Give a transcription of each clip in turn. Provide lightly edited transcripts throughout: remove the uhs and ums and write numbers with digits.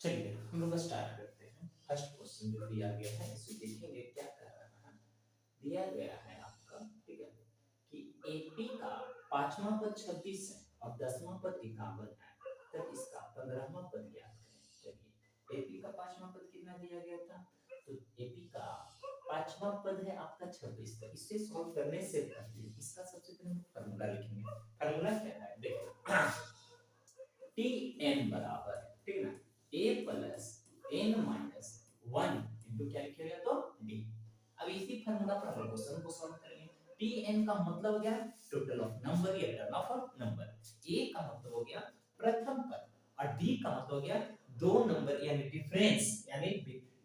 चलिए हम लोग स्टार्ट करते हैं। फर्स्ट क्वेश्चन जो दिया गया है इसे देखेंगे क्या कर रहा है। दिया गया है आपका, ठीक है, कि एपी का पांचवा पद 26 है और 10वां पद 51 है, तब इसका 15वां पद ज्ञात करें। चलिए एपी का पांचवा पद कितना दिया गया था, तो एपी का पांचवा पद है आपका 26। तो इसे सॉल्व करने से पहले इसका सबसे पहले हम फार्मूला लिखेंगे। फार्मूला क्या है देखो, टी एन बराबर, ठीक है ना, ए प्लस एन माइनस 1 इंटू क्या लिखेगा तो डी। अब इसी फार्मूला पर हम क्वेश्चन को सॉल्व करेंगे। टी एन का मतलब क्या है, टोटल ऑफ नंबर या टर्न ऑफ नंबर। ए का मतलब हो गया प्रथम पद और डी का मतलब हो गया दो नंबर यानी डिफरेंस, यानी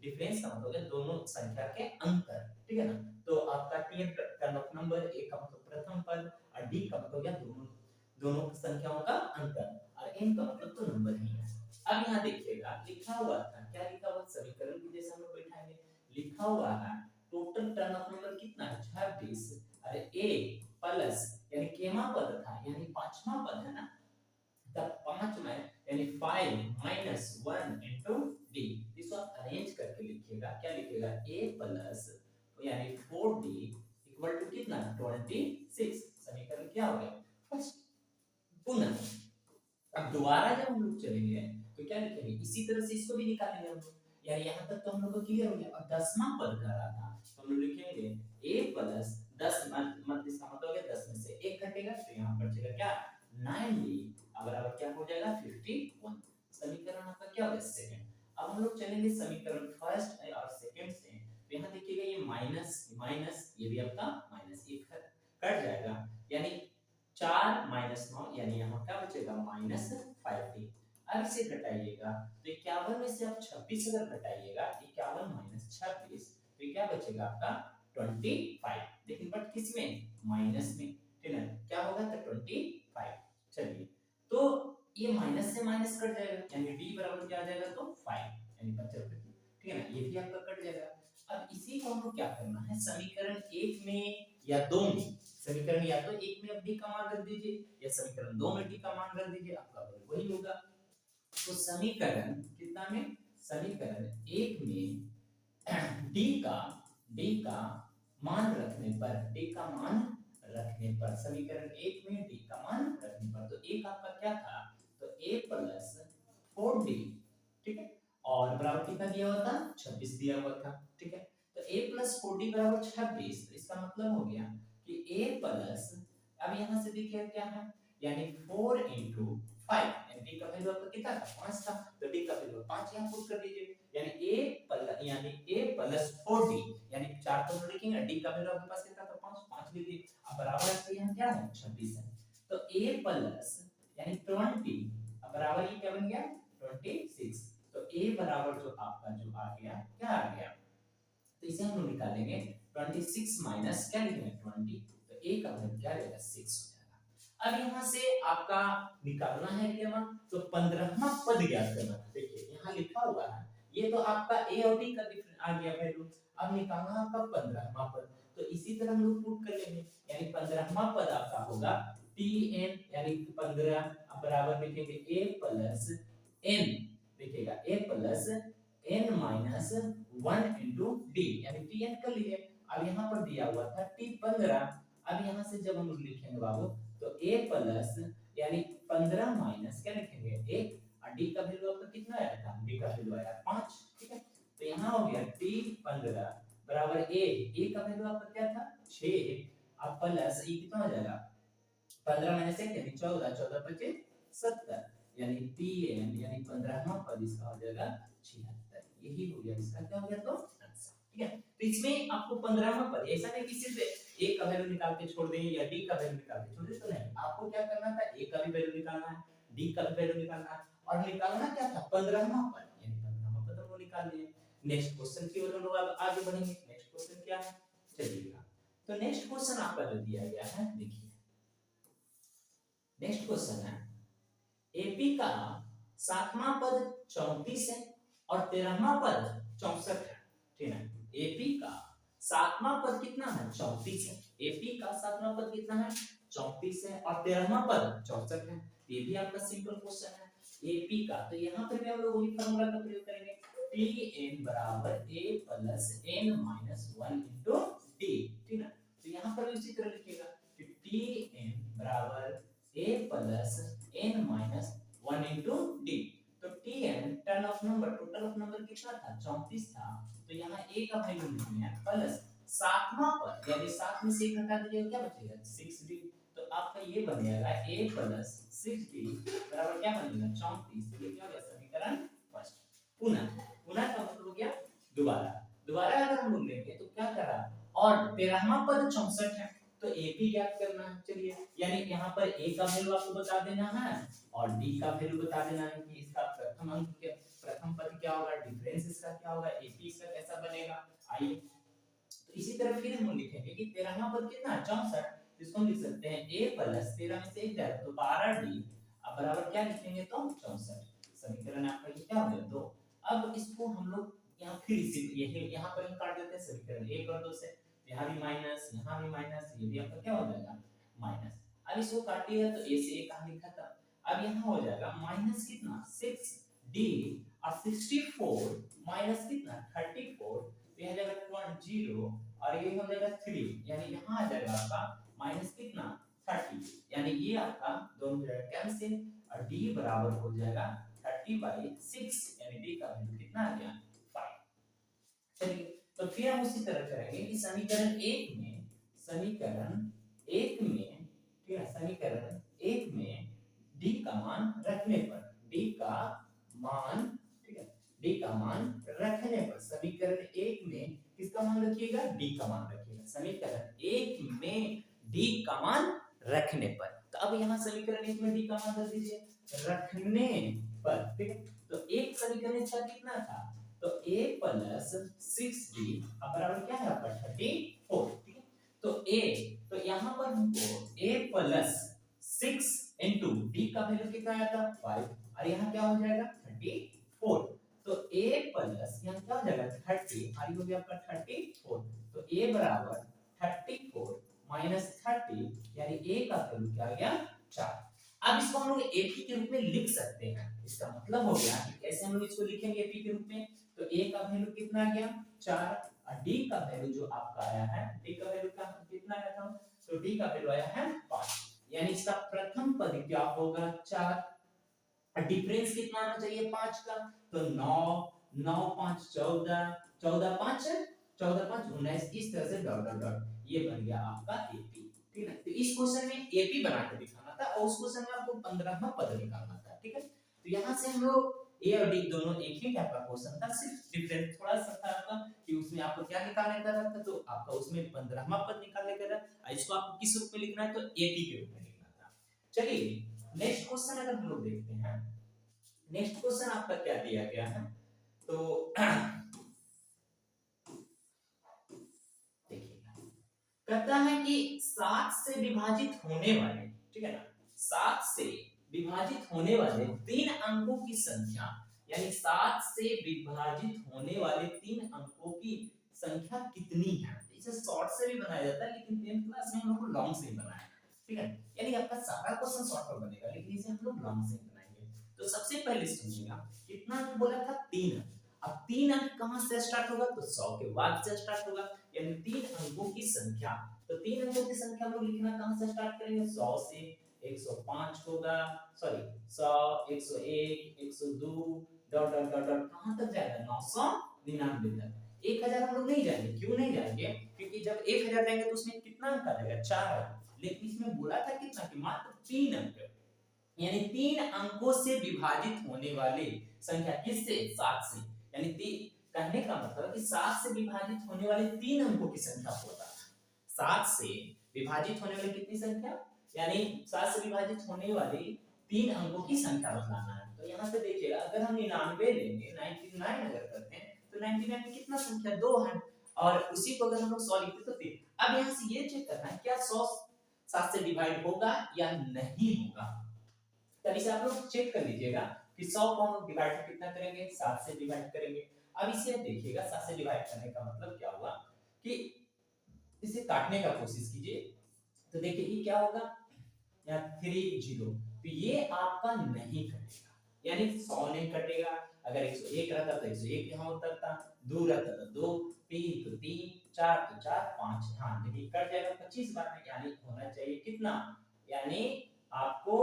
डिफरेंस का मतलब हो गया दोनों संख्या के अंतर, ठीक है ना। तो आपका T N turnover number, A का मतलब प्रथम पद और डी का मतलब हो गया दोनों दोनों संख्याओं का अंतर और n का मतलब तो नंबर ही है। अब यहाँ देखिएगा लिखा हुआ था, क्या लिखा हुआ, समीकरण की जैसे हम लोग बैठाएंगे, लिखा हुआ है टोटल टर्न ऑफ नंबर कितना है 26, अरे a प्लस यानी केमा पद था यानी पांचवा पद है ना, तब 5 में यानी 5 माइनस 1 इनटू d। इसको अरेंज करके लिखिएगा, क्या लिखिएगा a प्लस यानी 4d इक्वल टू कितना 26। समीकरण क्या हो गया फर्स्ट। पुनः अब दोबारा जब हम लोग चलेंगे तो क्या लिखेंगे, इसी तरह से इसको भी निकालेंगे हम लोग। यार यहाँ तक तो हम लोग को क्लियर हो गया। और 10वां पद कर रहा था तो हम लोग लिखेंगे a प्लस 10 मत इसका मतलब हो गया 10 में से 1 घटेगा तो यहाँ पर बचेगा क्या 9d बराबर क्या हो जाएगा 51। समीकरण आपका क्या हो गया सेकंड। अब हम लोग चलेंगे समीकरण फर्स्ट और सेकंड से, तो यहाँ देखिएगा ये माइनस माइनस ये भी आपका माइनस 1 कट जाएगा, यानी 4 माइनस 9 यानी यहाँ क्या बचेगा माइनस 5d। अब इसे घटाइएगा तो 51 में से आप 26 अगर घटाइएगा 51 माइनस 26 तो क्या बचेगा आपका 25, लेकिन बट किस में माइनस में, ठीक है क्या होगा तो 25। चलिए तो ये माइनस से माइनस कट जाएगा यानी d बराबर क्या आ जाएगा तो 5 यानी 75, ठीक है ना, ये भी आपका कट जाएगा। अब इसी को हमको क्या करना है, समीकरण 1 में या 2 में, समीकरण या तो 1 में आप d का मान रख दीजिए या समीकरण 2 में d का मान रख दीजिए, आपका बराबर वही होगा। तो समीकरण कितना में, समीकरण 1 में d का मान रखने पर, d का मान रखने पर, समीकरण 1 में d का मान रखने पर, तो एक आपका क्या था तो a प्लस 4d, ठीक है, और बराबर कितना दिया हुआ था 26 दिया हुआ था, ठीक है। तो a प्लस 4d बराबर 26, तो इसका मतलब हो गया कि a प्लस, अब यहां से देखिए क्या है यानी 4 into 5 यानी d का वैल्यू आपका कितना था 5 था, तो d का वैल्यू 5 यहां पुट कर दीजिए यानी a प्लस 4d यानी 4 को लिखेंगे, d का वैल्यू आपके पास कितना था 5, 5 लीजिए। अब बराबर से यहां क्या है 26 है, तो a प्लस यानी 20 अब बराबर ये क्या बन गया 26। तो a बराबर जो आपका जो आ गया क्या आ गया, तो इसे हम लोग निकालेंगे 26 माइनस क्या लिखेंगे 20, तो a का वैल्यू क्या रहेगा 6 हो जाएगा। अब यहां से आपका निकालना है क्या मान, तो 15वां पद ज्ञात करना है। देखिए यहां लिखा हुआ है ये तो आपका a और d का डिफरेंस आ गया वैल्यू, अब निकालना है आपका 15वां पद, तो इसी तरह हम लोग पुट कर लेंगे यानी 15वां पद आपका होगा tn यानी 15 बराबर लिखेंगे a प्लस n, देखिएगा a plus n minus 1 into d यानी tn कर लिए। अब यहाँ पर दिया हुआ था t15, अब यहाँ से जब हम लोग लिखेंगे बाबू तो a प्लस यानी 15 माइनस क्या लिखेंगे 1 और d का वैल्यू आपका कितना आया था, d का वैल्यू आया 5, ठीक है। तो यहाँ हो गया t15 बराबर a का वैल्यू आपका क्या था 6, अब प्लस ये कितना हो जाएगा 15 माइनस 1 यानी 14, 14 25 70 यानी tn यानी 15वां पद इसका हो जाएगा 76। यही हो गया इसका क्या हो गया तो आंसर, ठीक है। तो इसमें आपको 15वां पद, ऐसा नहीं कि सिर्फ a का वैल्यू निकाल के छोड़ दें या d का वैल्यू निकाल के छोड़ दें, तो नहीं, आपको क्या करना था a का भी वैल्यू निकालना है, d का भी वैल्यू निकालना है और निकालना क्या था 15वां पद, यानी 15वां पद हम लोग निकाल लिए। नेक्स्ट क्वेश्चन की ओर हम लोग अब आगे बढ़ेंगे। नेक्स्ट क्वेश्चन क्या है चलिएगा, तो नेक्स्ट क्वेश्चन आपका जो दिया गया है देखिए, नेक्स्ट क्वेश्चन है एपी का 7वां पद 34 है और 13वां पद 64 है, ठीक है। एपी का 7वां पद कितना है 34 है, एपी का 7वां पद कितना है 34 है और 13वां पद 64 है, ये भी आपका सिंपल क्वेश्चन है। एपी का, तो यहाँ पर भी हम लोग वही फॉर्मूला का प्रयोग करेंगे, Tn बराबर a plus n minus 1 into D, ठीक है। तो यहाँ पर उसी तरह लिखिएगा कि Tn बराबर a plus n minus 1 into D. तो Tn turn off number, total of number कितना था, 34 था, तो यहाँ a का वैल्यू लिखना है प्लस सातवां पद, यानी 7 में से 1 हटा दीजिएगा, क्या बचेगा 6d। तो आपका ये बन जाएगा a प्लस 6d बराबर क्या बनेगा 34। ये क्या हो गया समीकरण फर्स्ट। पुनः, पुनः का मतलब हो गया दोबारा, दोबारा अगर हम लोग लेंगे तो क्या करा, और 13वां पद 64 है, तो एपी ज्ञात करना है। चलिए, यानी यहाँ पर ए का वैल्यू आपको बता देना है और डी का वैल्यू बता देना है कि इसका प्रथम अंक क्या, प्रथम पद क्या होगा, डिफरेंस इसका क्या होगा, एपी इसका कैसा बनेगा। आइए, तो इसी तरह फिर हम लिखेंगे कि 13वां पद कितना है 64, तो इसको हम लिख सकते हैं a प्लस 13 में से 1 जाएगा तो 12d, अब बराबर क्या लिखेंगे तो 64। समीकरण आपका ये क्या हो गया 2। अब इसको हम लोग यहाँ फिर इसी यही यहाँ पर हम काट देते हैं समीकरण 1 और 2 से, यहाँ भी माइनस, यहाँ भी माइनस, ये भी आपका क्या हो जाएगा माइनस। अब इसको काटिएगा तो a से a कहाँ लिखा था, अब यहाँ हो जाएगा माइनस कितना 6d और 64 माइनस कितना 34, तो यहाँ जाएगा 0 और ये हो जाएगा 3, यानी यहाँ आ जाएगा आपका माइनस कितना 30, यानी ये आपका दोनों जगह कैंसिल और d बराबर हो जाएगा 30/6, यानी d का वैल्यू कितना आ गया 5। चलिए, तो फिर हम उसी तरह करेंगे कि समीकरण 1 में, समीकरण 1 में, ठीक है, समीकरण 1 में d का मान रखने पर, d का मान, ठीक है, d का मान रखने पर, समीकरण 1 में किसका मान रखिएगा d का मान रखिएगा, समीकरण 1 में d का मान रखने पर। तो अब यहाँ समीकरण 1 में d का मान रख दीजिए रखने पर, ठीक है। तो एक समीकरण इसका कितना था, तो a प्लस 6d बराबर क्या है आपका 34, ठीक है। तो a, तो यहाँ पर हमको a प्लस 6 इंटू d का वैल्यू कितना आया था 5, और यहाँ क्या हो जाएगा 34, तो a प्लस यहाँ क्या हो जाएगा 30 और ये हो गया आपका 34, तो a बराबर 34 माइनस 30, यानी a का वैल्यू क्या आ गया 4। अब इसको हम लोग एपी के रूप में लिख सकते हैं, इसका मतलब हो गया कि कैसे हम लोग इसको लिखेंगे एपी के रूप में, तो a का वैल्यू कितना आ गया 4 और d का वैल्यू जो आपका आया है, d का वैल्यू का कितना आया था, तो d का वैल्यू आया है 5, यानी इसका प्रथम पद क्या होगा 4 और डिफरेंस कितना आना चाहिए 5 का, तो 9, 9 5 14, 14 5 14 5 19, इस तरह से डॉट डॉट डॉट, ये बन गया आपका एपी, ठीक है। तो इस क्वेश्चन में एपी बना के दिखाना था और उस क्वेश्चन में आपको 15वां पद निकालना था, ठीक है। तो यहां से हम लोग ए और डी दोनों एक ही टाइप का क्वेश्चन था, सिर्फ डिफरेंस थोड़ा सा था आपका कि उसमें आपको क्या निकालने का था, तो आपका उसमें 15वां पद निकालने का था, इसको आपको किस रूप में लिखना है तो एपी के रूप में लिखना था। चलिए नेक्स्ट क्वेश्चन अगर हम लोग देखते हैं, नेक्स्ट क्वेश्चन आपका क्या दिया गया है, तो देखिएगा, कहता है कि 7 से विभाजित होने वाले, ठीक है ना, 7 से विभाजित होने वाले 3 अंकों की संख्या, यानी 7 से विभाजित होने वाले 3 अंकों की संख्या कितनी है। इसे शॉर्ट से भी बनाया जाता है, लेकिन 10th क्लास में हम लोग को लॉन्ग से ही बनाया, ठीक है, यानी आपका सारा क्वेश्चन शॉर्ट में बनेगा, लेकिन इसे हम लोग लॉन्ग से बनाएंगे। तो सबसे पहले समझिएगा कितना अंक बोला था 3 अंक, अब 3 अंक कहां से स्टार्ट होगा, तो 100 के बाद से स्टार्ट होगा, यानी 3 अंकों की संख्या, तो 3 अंकों की संख्या हम लोग लिखना कहां से स्टार्ट करेंगे 100 से, 105 होगा, sorry 100 101 102 dot dot dot dot कहां तक जाएगा 999 तक। 1000 हम लोग नहीं जाएंगे, क्यों नहीं जाएंगे, क्योंकि जब 1000 जाएंगे तो उसमें कितना अंक आ जाएगा 4 अंक, लेकिन इसमें बोला था कितना कि मात्र 3 अंक, यानी 3 अंकों से विभाजित होने वाले संख्या किससे 7 से, यानी कहने का मतलब कि 7 से विभाजित होने वाले 3 अंकों की संख्या होता है। 7 से विभाजित होने वाली कितनी संख्या, यानी 7 से विभाजित होने वाली 3 अंकों की संख्या बताना है। तो यहाँ से देखिएगा अगर हम 99 लेंगे 99 अगर करते हैं तो 99 में कितना संख्या 2 है, और उसी को अगर हम लोग 100 लिखते तो 3। अब यहाँ से ये चेक करना है क्या 100 7 से डिवाइड होगा या नहीं होगा, तब इसे आप लोग चेक कर लीजिएगा कि 100 को हम डिवाइड कितना करेंगे 7 से डिवाइड करेंगे। अब इसे देखिएगा 7 से डिवाइड करने का मतलब क्या हुआ कि इसे काटने का कोशिश कीजिए, तो देखिए ये क्या होगा यहाँ 30, तो ये आपका नहीं कटेगा, यानी 100 नहीं कटेगा। अगर 101 रहता तो 101 यहाँ उतरता, 2 रहता तो 2, 3 तो 3, 4 तो 4, 5 हाँ देखिए कट जाएगा 25 बार में, यानी होना चाहिए कितना, यानी आपको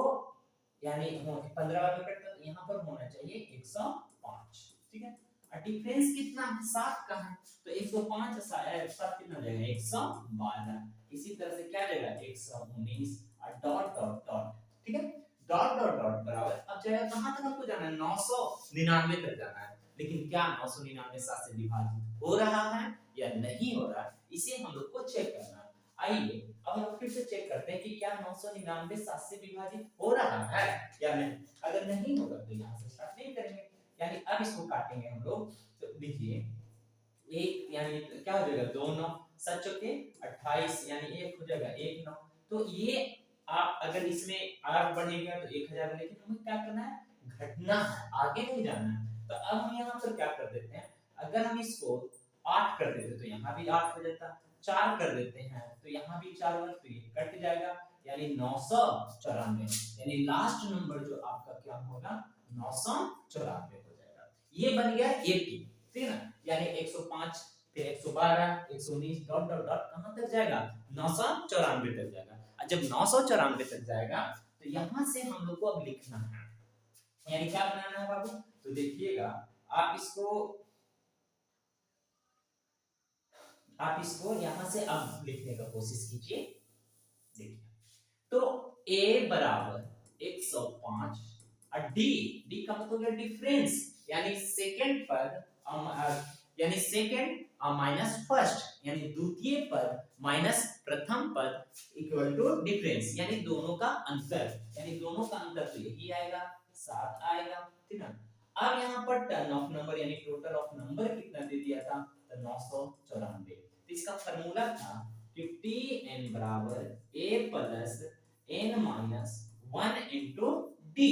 यानी 15 बार में कटता तो यहाँ पर होना चाहिए 105। ठीक है, और डिफरेंस कितना है 7 का है, तो 105 7 कितना हो जाएगा 112। इसी तरह से क्या जाएगा 119 और डॉट डॉट डॉट। ठीक है, डॉट डॉट डॉट बराबर अब जाएगा कहां तक आपको जाना है 999 तक जाना है, लेकिन क्या 999 7 से विभाजित हो रहा है या नहीं हो रहा है, इसे हम लोग को चेक करना है। आइए अब हम फिर से चेक करते हैं कि क्या 999 7 से विभाजित हो रहा है या नहीं। अगर नहीं होगा तो यहाँ से स्टार्ट नहीं करेंगे, यानी अब इसको काटेंगे हम लोग, तो देखिए एक यानी क्या हो जाएगा 2 9 7 चौके 28, यानी एक हो जाएगा 1 9। तो ये आप अगर इसमें आर बढ़ेगा तो 1000, लेकिन हमें क्या करना है घटना है, आगे नहीं जाना है। तो अब हम यहाँ पर क्या कर देते हैं, अगर हम इसको 8 कर देते तो यहाँ भी 8 हो जाता, 4 कर देते हैं तो यहाँ भी 4 होगा, तो ये कट जाएगा, यानी 994, यानी लास्ट नंबर जो आपका क्या होगा 994 हो जाएगा। ये बन गया 80। ठीक है ना, यानी 105 फिर 112 119 डॉट डॉट डॉट कहां तक जाएगा 994 तक जाएगा। और जब 994 तक जाएगा तो यहां से हम लोग को अब लिखना है, यानी क्या बनाना है बाबू, तो देखिएगा आप इसको यहां से अब लिखने का कोशिश कीजिए। देखिए तो a बराबर 105 और d का मतलब है डिफरेंस, यानी सेकंड पद यानी सेकंड माइनस फर्स्ट, यानी द्वितीय पद माइनस प्रथम पद इक्वल टू डिफरेंस, यानी दोनों का अंतर, यानी दोनों का अंतर तो यही आएगा 7 आएगा। ठीक है, अब यहाँ पर टर्न ऑफ नंबर यानी टोटल ऑफ नंबर कितना दे दिया था तो 994। तो इसका फार्मूला था 50n बराबर a plus n minus 1 into D.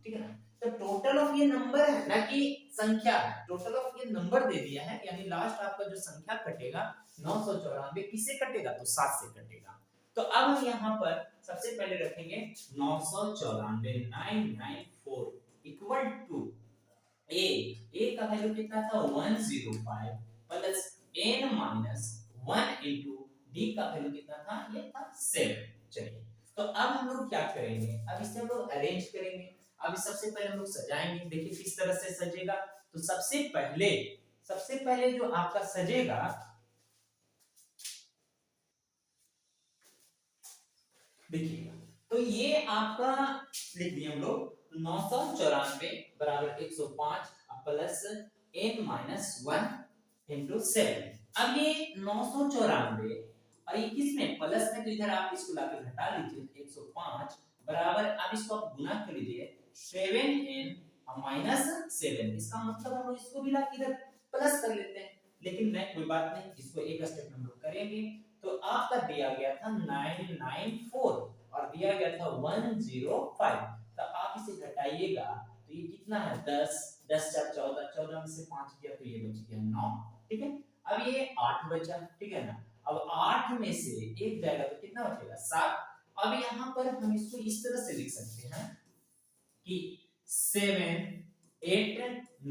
ठीक है ना, तो टोटल ऑफ ये नंबर है ना कि संख्या है, टोटल ऑफ ये नंबर दे दिया है, यानी लास्ट आपका जो संख्या कटेगा 994 किससे कटेगा तो 7 से कटेगा। तो अब हम यहाँ पर सबसे पहले रखेंगे 994 994 इक्वल टू a का वैल्यू कितना था 105 plus n minus 1 into d का वैल्यू कितना था ये था 7। चलिए तो अब हम लोग क्या करेंगे, अब इसे हम लोग अरेंज करेंगे। अब सबसे पहले हम लोग सजाएंगे, देखिए किस तरह से सजेगा। तो सबसे पहले जो आपका सजेगा, देखिएगा तो ये आपका लिख दिए हम लोग 994 बराबर 105 प्लस n माइनस 1 इंटू 7। अब ये 994 और ये किस में प्लस में, तो इधर आप इसको लाकर घटा लीजिए 105 बराबर, अब इसको आप गुना कर लीजिए 7n माइनस 7। इसका मतलब हम इसको भी लाकर इधर प्लस कर लेते हैं, लेकिन नहीं कोई बात नहीं, इसको एक स्टेप में हम लोग करेंगे। तो आपका दिया गया था 994 और दिया गया था 105, तो आप इसे घटाइएगा तो ये कितना है 10 10 4 14, 14 में से 5 किया तो ये बच गया 9। ठीक है, अब ये 8 बचा। ठीक है ना, अब 8 में से एक जाएगा तो कितना बचेगा 7। अब यहाँ पर हम इसको इस तरह से लिख सकते हैं कि 7 8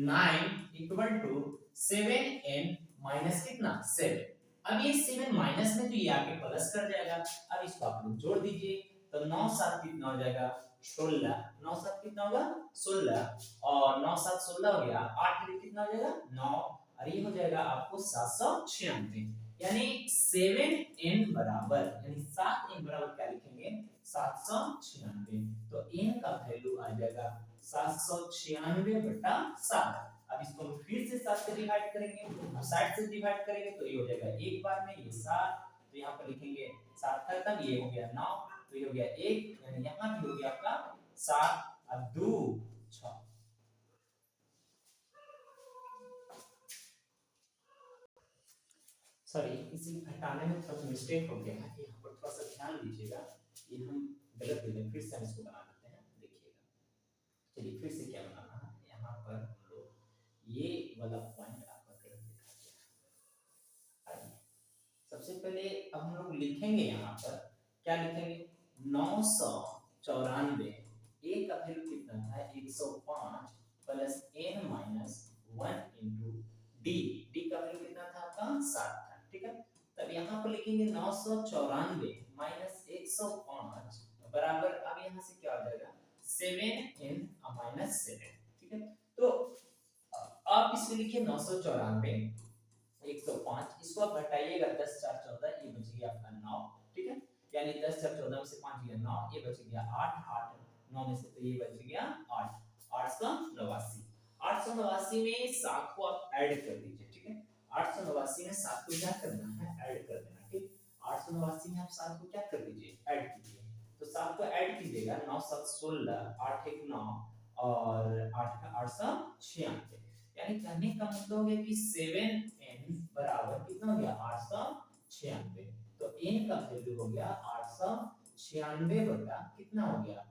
9 इक्वल टू 7n माइनस कितना 7। अब ये 7 माइनस में तो ये आके प्लस कर जाएगा, अब इसको आप लोग जोड़ दीजिए तो 9 7 कितना हो जाएगा 16, 9 7 कितना होगा 16 और 9 7 16 हो गया, 8 में कितना हो जाएगा 9 और ये हो जाएगा आपको 796, यानी 7n बराबर यानी 7n बराबर क्या लिखेंगे 796। तो n का वैल्यू आ जाएगा 796 बटा 7। अब इसको हम फिर से 7 से डिवाइड करेंगे, 60 से डिवाइड करेंगे तो ये हो जाएगा एक बार में ये 7, तो यहाँ पर लिखेंगे 7 खत्म, ये हो गया 9, तो ये हो गया 1, यानी यहाँ भी हो गया आपका 7 और 2 6। सॉरी इसी घटाने में थोड़ा सा मिस्टेक हो गया है, यहाँ पर थोड़ा सा ध्यान दीजिएगा, ये हम गलत कर दिए, फिर से हम इसको बना लेते हैं। देखिएगा चलिए फिर से क्या बनाना है, यहाँ पर हम लोग ये वाला पॉइंट आपका गलत लिखा गया है। सबसे पहले अब हम लोग लिखेंगे यहाँ पर क्या लिखेंगे 994 ए का वैल्यू कितना था 105 plus n minus 1 into D. D का वैल्यू कितना था आपका 7 था, ठीक है। तब यहाँ पर लिखेंगे 994 माइनस 105 बराबर, अब यहाँ से क्या हो जाएगा 7n माइनस 7, ठीक है। तो आप इसमें लिखिए 994 105, इसको आप घटाइएगा 10 4 14, ये बच गया आपका 9, ठीक है। यानी 10 4 14 में से 5 गया 9, ये बच गया 8, 8 9 में से तो ये बच गया 8, 889। 889 में 7 को आप ऐड कर दीजिए, ठीक है। 889 में 7 को क्या करना है, ऐड कर देना, ठीक। 889 में आप 7 को क्या कर दीजिए, ऐड कीजिए। तो 7 को ऐड कीजिएगा, 9 7 16, 8 1 9 और 8 का 896, यानी कहने का मतलब हो गया कि 7n बराबर कितना हो गया 896। तो n का वैल्यू हो गया 896 बटा कितना हो गया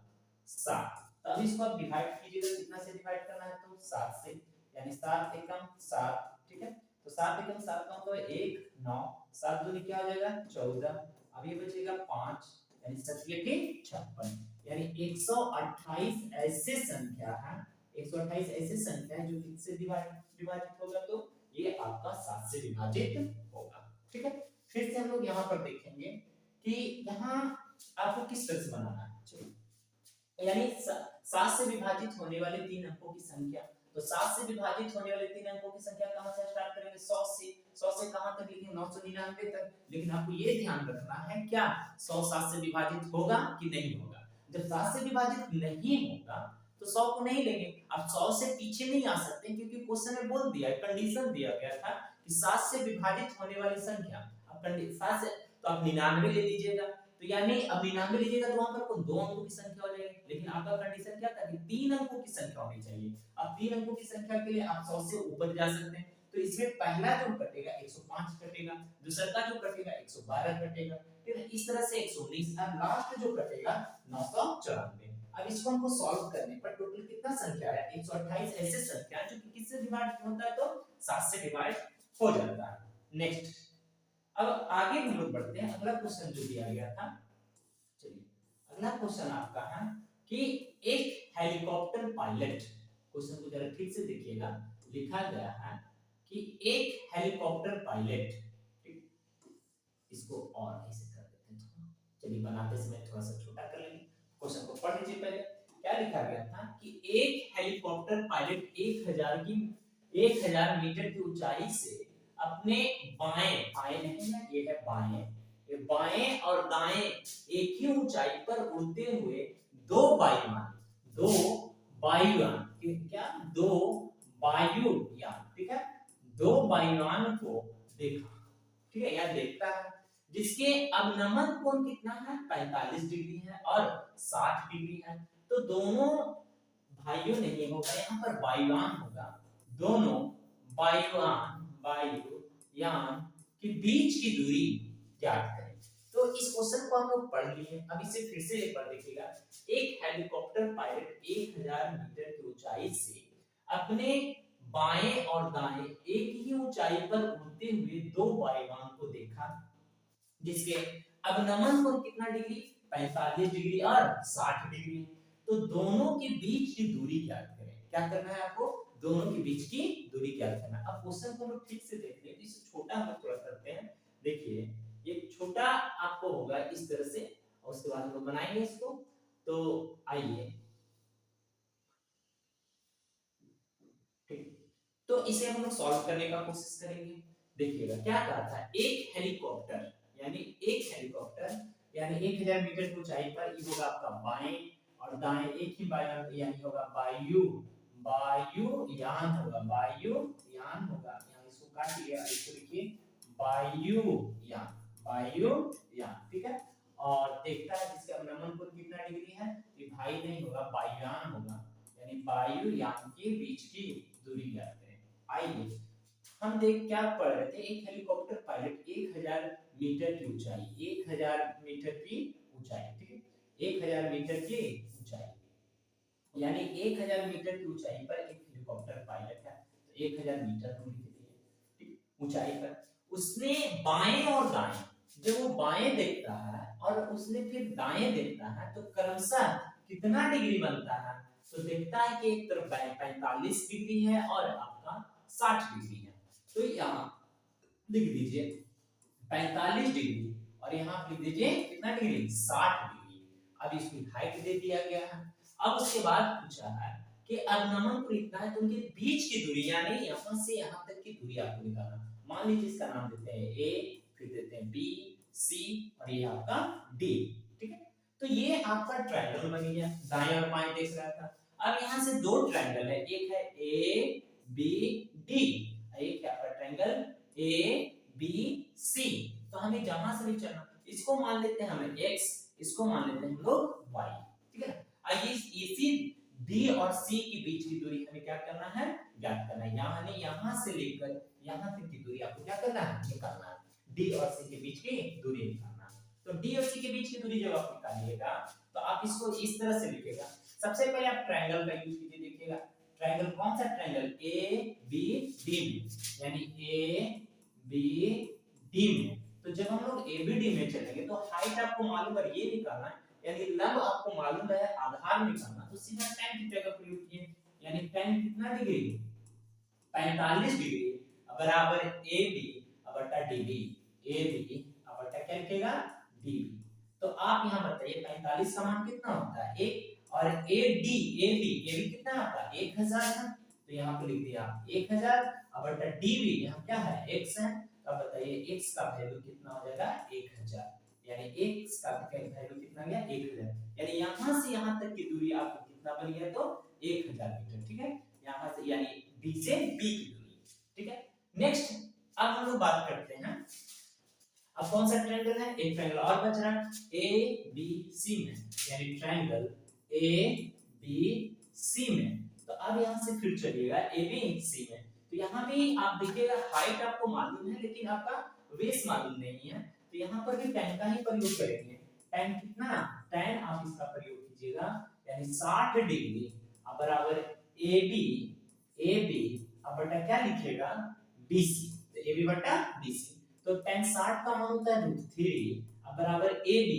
7। तो अब इसको आप डिवाइड कीजिएगा, कितना से डिवाइड करना है तो 7 से, यानी 7 एकम 7, ठीक है। तो 7 एकम 7 का मतलब 1 9, 7 दूनी क्या हो जाएगा 14, अब ये बचेगा 5, यानी 7 56, यानी 128 ऐसे संख्या है, 128 ऐसी संख्या है जो किससे विभाजित होगा, तो ये आपका 7 से विभाजित होगा, ठीक है। फिर से हम लोग यहाँ पर देखेंगे कि यहाँ आपको किस तरह से बनाना है, चलिए। यानी 7 से विभाजित होने वाले 3 अंकों की संख्या, तो 7 से विभाजित होने वाले 3 अंकों की संख्या कहां से स्टार्ट करेंगे 100 से। 100 से कहां तक लिखेंगे 999 तक। लेकिन आपको ये ध्यान रखना है क्या 100 7 से विभाजित होगा कि नहीं होगा। जब 7 से विभाजित नहीं होगा तो 100 को नहीं लेंगे। आप 100 से पीछे नहीं आ सकते, क्योंकि क्वेश्चन में बोल दिया, कंडीशन दिया गया था कि 7 से विभाजित होने वाली संख्या, अब 7 से तो आप 99 ले लीजिएगा, तो यानी अब 99 लीजिएगा तो वहां पर 2 अंकों की संख्या हो जाएगी। लेकिन आपका कंडीशन क्या था कि 3 अंकों की संख्या होनी चाहिए। अब 3 अंकों की संख्या के लिए आप 100 से ऊपर जा सकते हैं। तो इसमें पहला जो कटेगा 105 कटेगा, दूसरा का जो कटेगा 112 कटेगा, फिर इस तरह से 119 और लास्ट जो कटेगा 994। अब इसको हमको सॉल्व करने पर टोटल कितना संख्या है 128 ऐसे संख्या जो कि किससे डिवाइड होता है तो 7 से डिवाइड हो जाता है। नेक्स्ट, अब आगे हम लोग बढ़ते हैं, अगला क्वेश्चन जो दिया गया था, चलिए अगला क्वेश्चन आपका है कि एक हेलीकॉप्टर पायलट, क्वेश्चन को जरा ठीक से देखिएगा, लिखा गया है कि एक हेलीकॉप्टर पायलट, ठीक, इसको और ऐसे कर देते हैं, चलिए बनाते समय थोड़ा सा छोटा कर लेंगे, क्वेश्चन को पढ़ लीजिए पहले। क्या लिखा गया था कि एक हेलीकॉप्टर पायलट 1000 मीटर की ऊंचाई से अपने बाएं, बाएं नहीं है ये है बाएं, ये बाएं और दाएं एक ही ऊंचाई पर उड़ते हुए दो वायुयान क्या दो वायुयान, ठीक है, दो वायुयान को देखा, ठीक है, यह देखता है जिसके अवनमन कोण कितना है 45 डिग्री है और 60 डिग्री है। तो दोनों भाइयों नहीं होगा, यहाँ पर वायुयान होगा, दोनों वायुयान के बीच की दूरी ज्ञात करें। तो इस क्वेश्चन को हम लोग पढ़ लिए, अब इसे फिर से एक बार देखिएगा। एक हेलीकॉप्टर पायलट 1000 मीटर की ऊंचाई से अपने बाएं और दाएं एक ही ऊंचाई पर उड़ते हुए दो वायुयान को देखा जिसके अवनमन कोण कितना डिग्री 45 डिग्री और 60 डिग्री। तो दोनों के बीच की दूरी ज्ञात करें। क्या करना है आपको, दोनों के बीच की दूरी ज्ञात करना है। अब क्वेश्चन को हम ठीक से देख लें, इसे छोटा हम थोड़ा करते हैं। देखिए ये छोटा आपको होगा इस तरह से, और उसके बाद हम लोग बनाएंगे इसको। तो आइए, ठीक, तो इसे हम लोग सॉल्व करने का कोशिश करेंगे। देखिएगा क्या कहा था, एक हेलीकॉप्टर यानी 1000 मीटर की ऊंचाई पर ये होगा आपका बाएं और दाएं एक ही वायुयान, यानी होगा वायुयान होगा। यहाँ इसको काट लिया, इसको लिखिए वायुयान, ठीक है। और देखता है जिसका अवनमन कोण कितना डिग्री है, ये भाई नहीं होगा वायुयान होगा, यानी वायुयान के बीच की दूरी ज्ञात करें। आइए हम देख क्या पढ़ रहे थे, एक हेलीकॉप्टर पायलट 1000 मीटर की ऊंचाई, 1000 मीटर की ऊंचाई, ठीक है, 1000 मीटर की ऊंचाई, यानी 1000 मीटर की ऊंचाई पर एक हेलीकॉप्टर पायलट है, तो 1000 मीटर को लिख दिए, ठीक, ऊंचाई पर उसने बाएं और दाएं, जब वो बाएं देखता है और उसने फिर दाएं देखता है, तो क्रमशः कितना डिग्री बनता है, तो देखता है कि एक तरफ 45 डिग्री है और आपका 60 डिग्री है। तो यहाँ लिख दीजिए 45 डिग्री और यहाँ लिख दीजिए कितना डिग्री 60 डिग्री। अब इसकी हाइट दे दिया गया है। अब उसके बाद पूछा है कि अवनमन कोण इतना है तो उनके बीच की दूरी यानी यहाँ से यहाँ तक की दूरी आपको निकालना। मान लीजिए इसका नाम देते हैं ए, फिर देते हैं बी, सी और ये आपका डी। ठीक है, तो ये आपका ट्रायंगल बन गया, दाएं और बाएं देख रहा था। अब यहाँ से दो ट्रायंगल है, एक है ए बी डी, एक है आपका ट्रायंगल ए बी सी। तो हमें जहां से भी चलना, इसको मान लेते हैं हमें x, इसको मान लेते हैं हम लोग y। ठीक है, आइए इसी d और c के बीच की दूरी हमें क्या करना है, ज्ञात करना है। यानी यहां से लेकर यहां तक की दूरी आपको क्या करना है, निकालना है। d और c के बीच की दूरी निकालना है। तो d और c के बीच की दूरी जब आप निकालिएगा तो आप इसको इस तरह से लिखिएगा। सबसे पहले आप ट्रायंगल का यूज कीजिए। देखिएगा ट्रायंगल कौन सा ट्रायंगल, ए बी डी में, यानी ए बी डी में। तो जब हम लोग ए बी डी में चलेंगे तो हाइट आपको मालूम है ये निकालना है, यानी लंब आपको मालूम है आधार निकालना। तो सीधा tan थीटा का प्रयोग कीजिए, यानी tan कितना डिग्री 45 डिग्री बराबर ए बी बटा डी बी। ए बी बटा क्या लिखेगा डी बी। तो आप यहां बताइए 45 का मान कितना होता है 1 और ए बी कितना आता है 1000 है। तो यहां पे लिख दिया 1000 बटा डी बी, यहां क्या है x है। अब बताइए x का वैल्यू कितना हो जाएगा 1000, यानी x का वैल्यू कितना गया 1000, यानी यहां से यहां तक की दूरी आपको कितना बन गया तो 1000 मीटर। ठीक है, यहां से यानी b से b की दूरी। ठीक है, नेक्स्ट अब हम लोग बात करते हैं, अब कौन सा ट्रायंगल है, एक ट्रायंगल और बच रहा है ए बी सी में, यानी ट्रायंगल ए बी सी में। तो अब यहां से फिर चलिएगा ए बी सी में। तो यहाँ भी आप देखिएगा हाइट आपको मालूम है लेकिन आपका बेस मालूम नहीं है, तो यहाँ पर भी tan का ही प्रयोग करेंगे। tan कितना, tan आप इसका प्रयोग कीजिएगा, यानी 60 डिग्री बराबर ए बी अब बटा क्या लिखिएगा BC। तो AB बटा BC, तो tan 60 का मान होता है √3 बराबर AB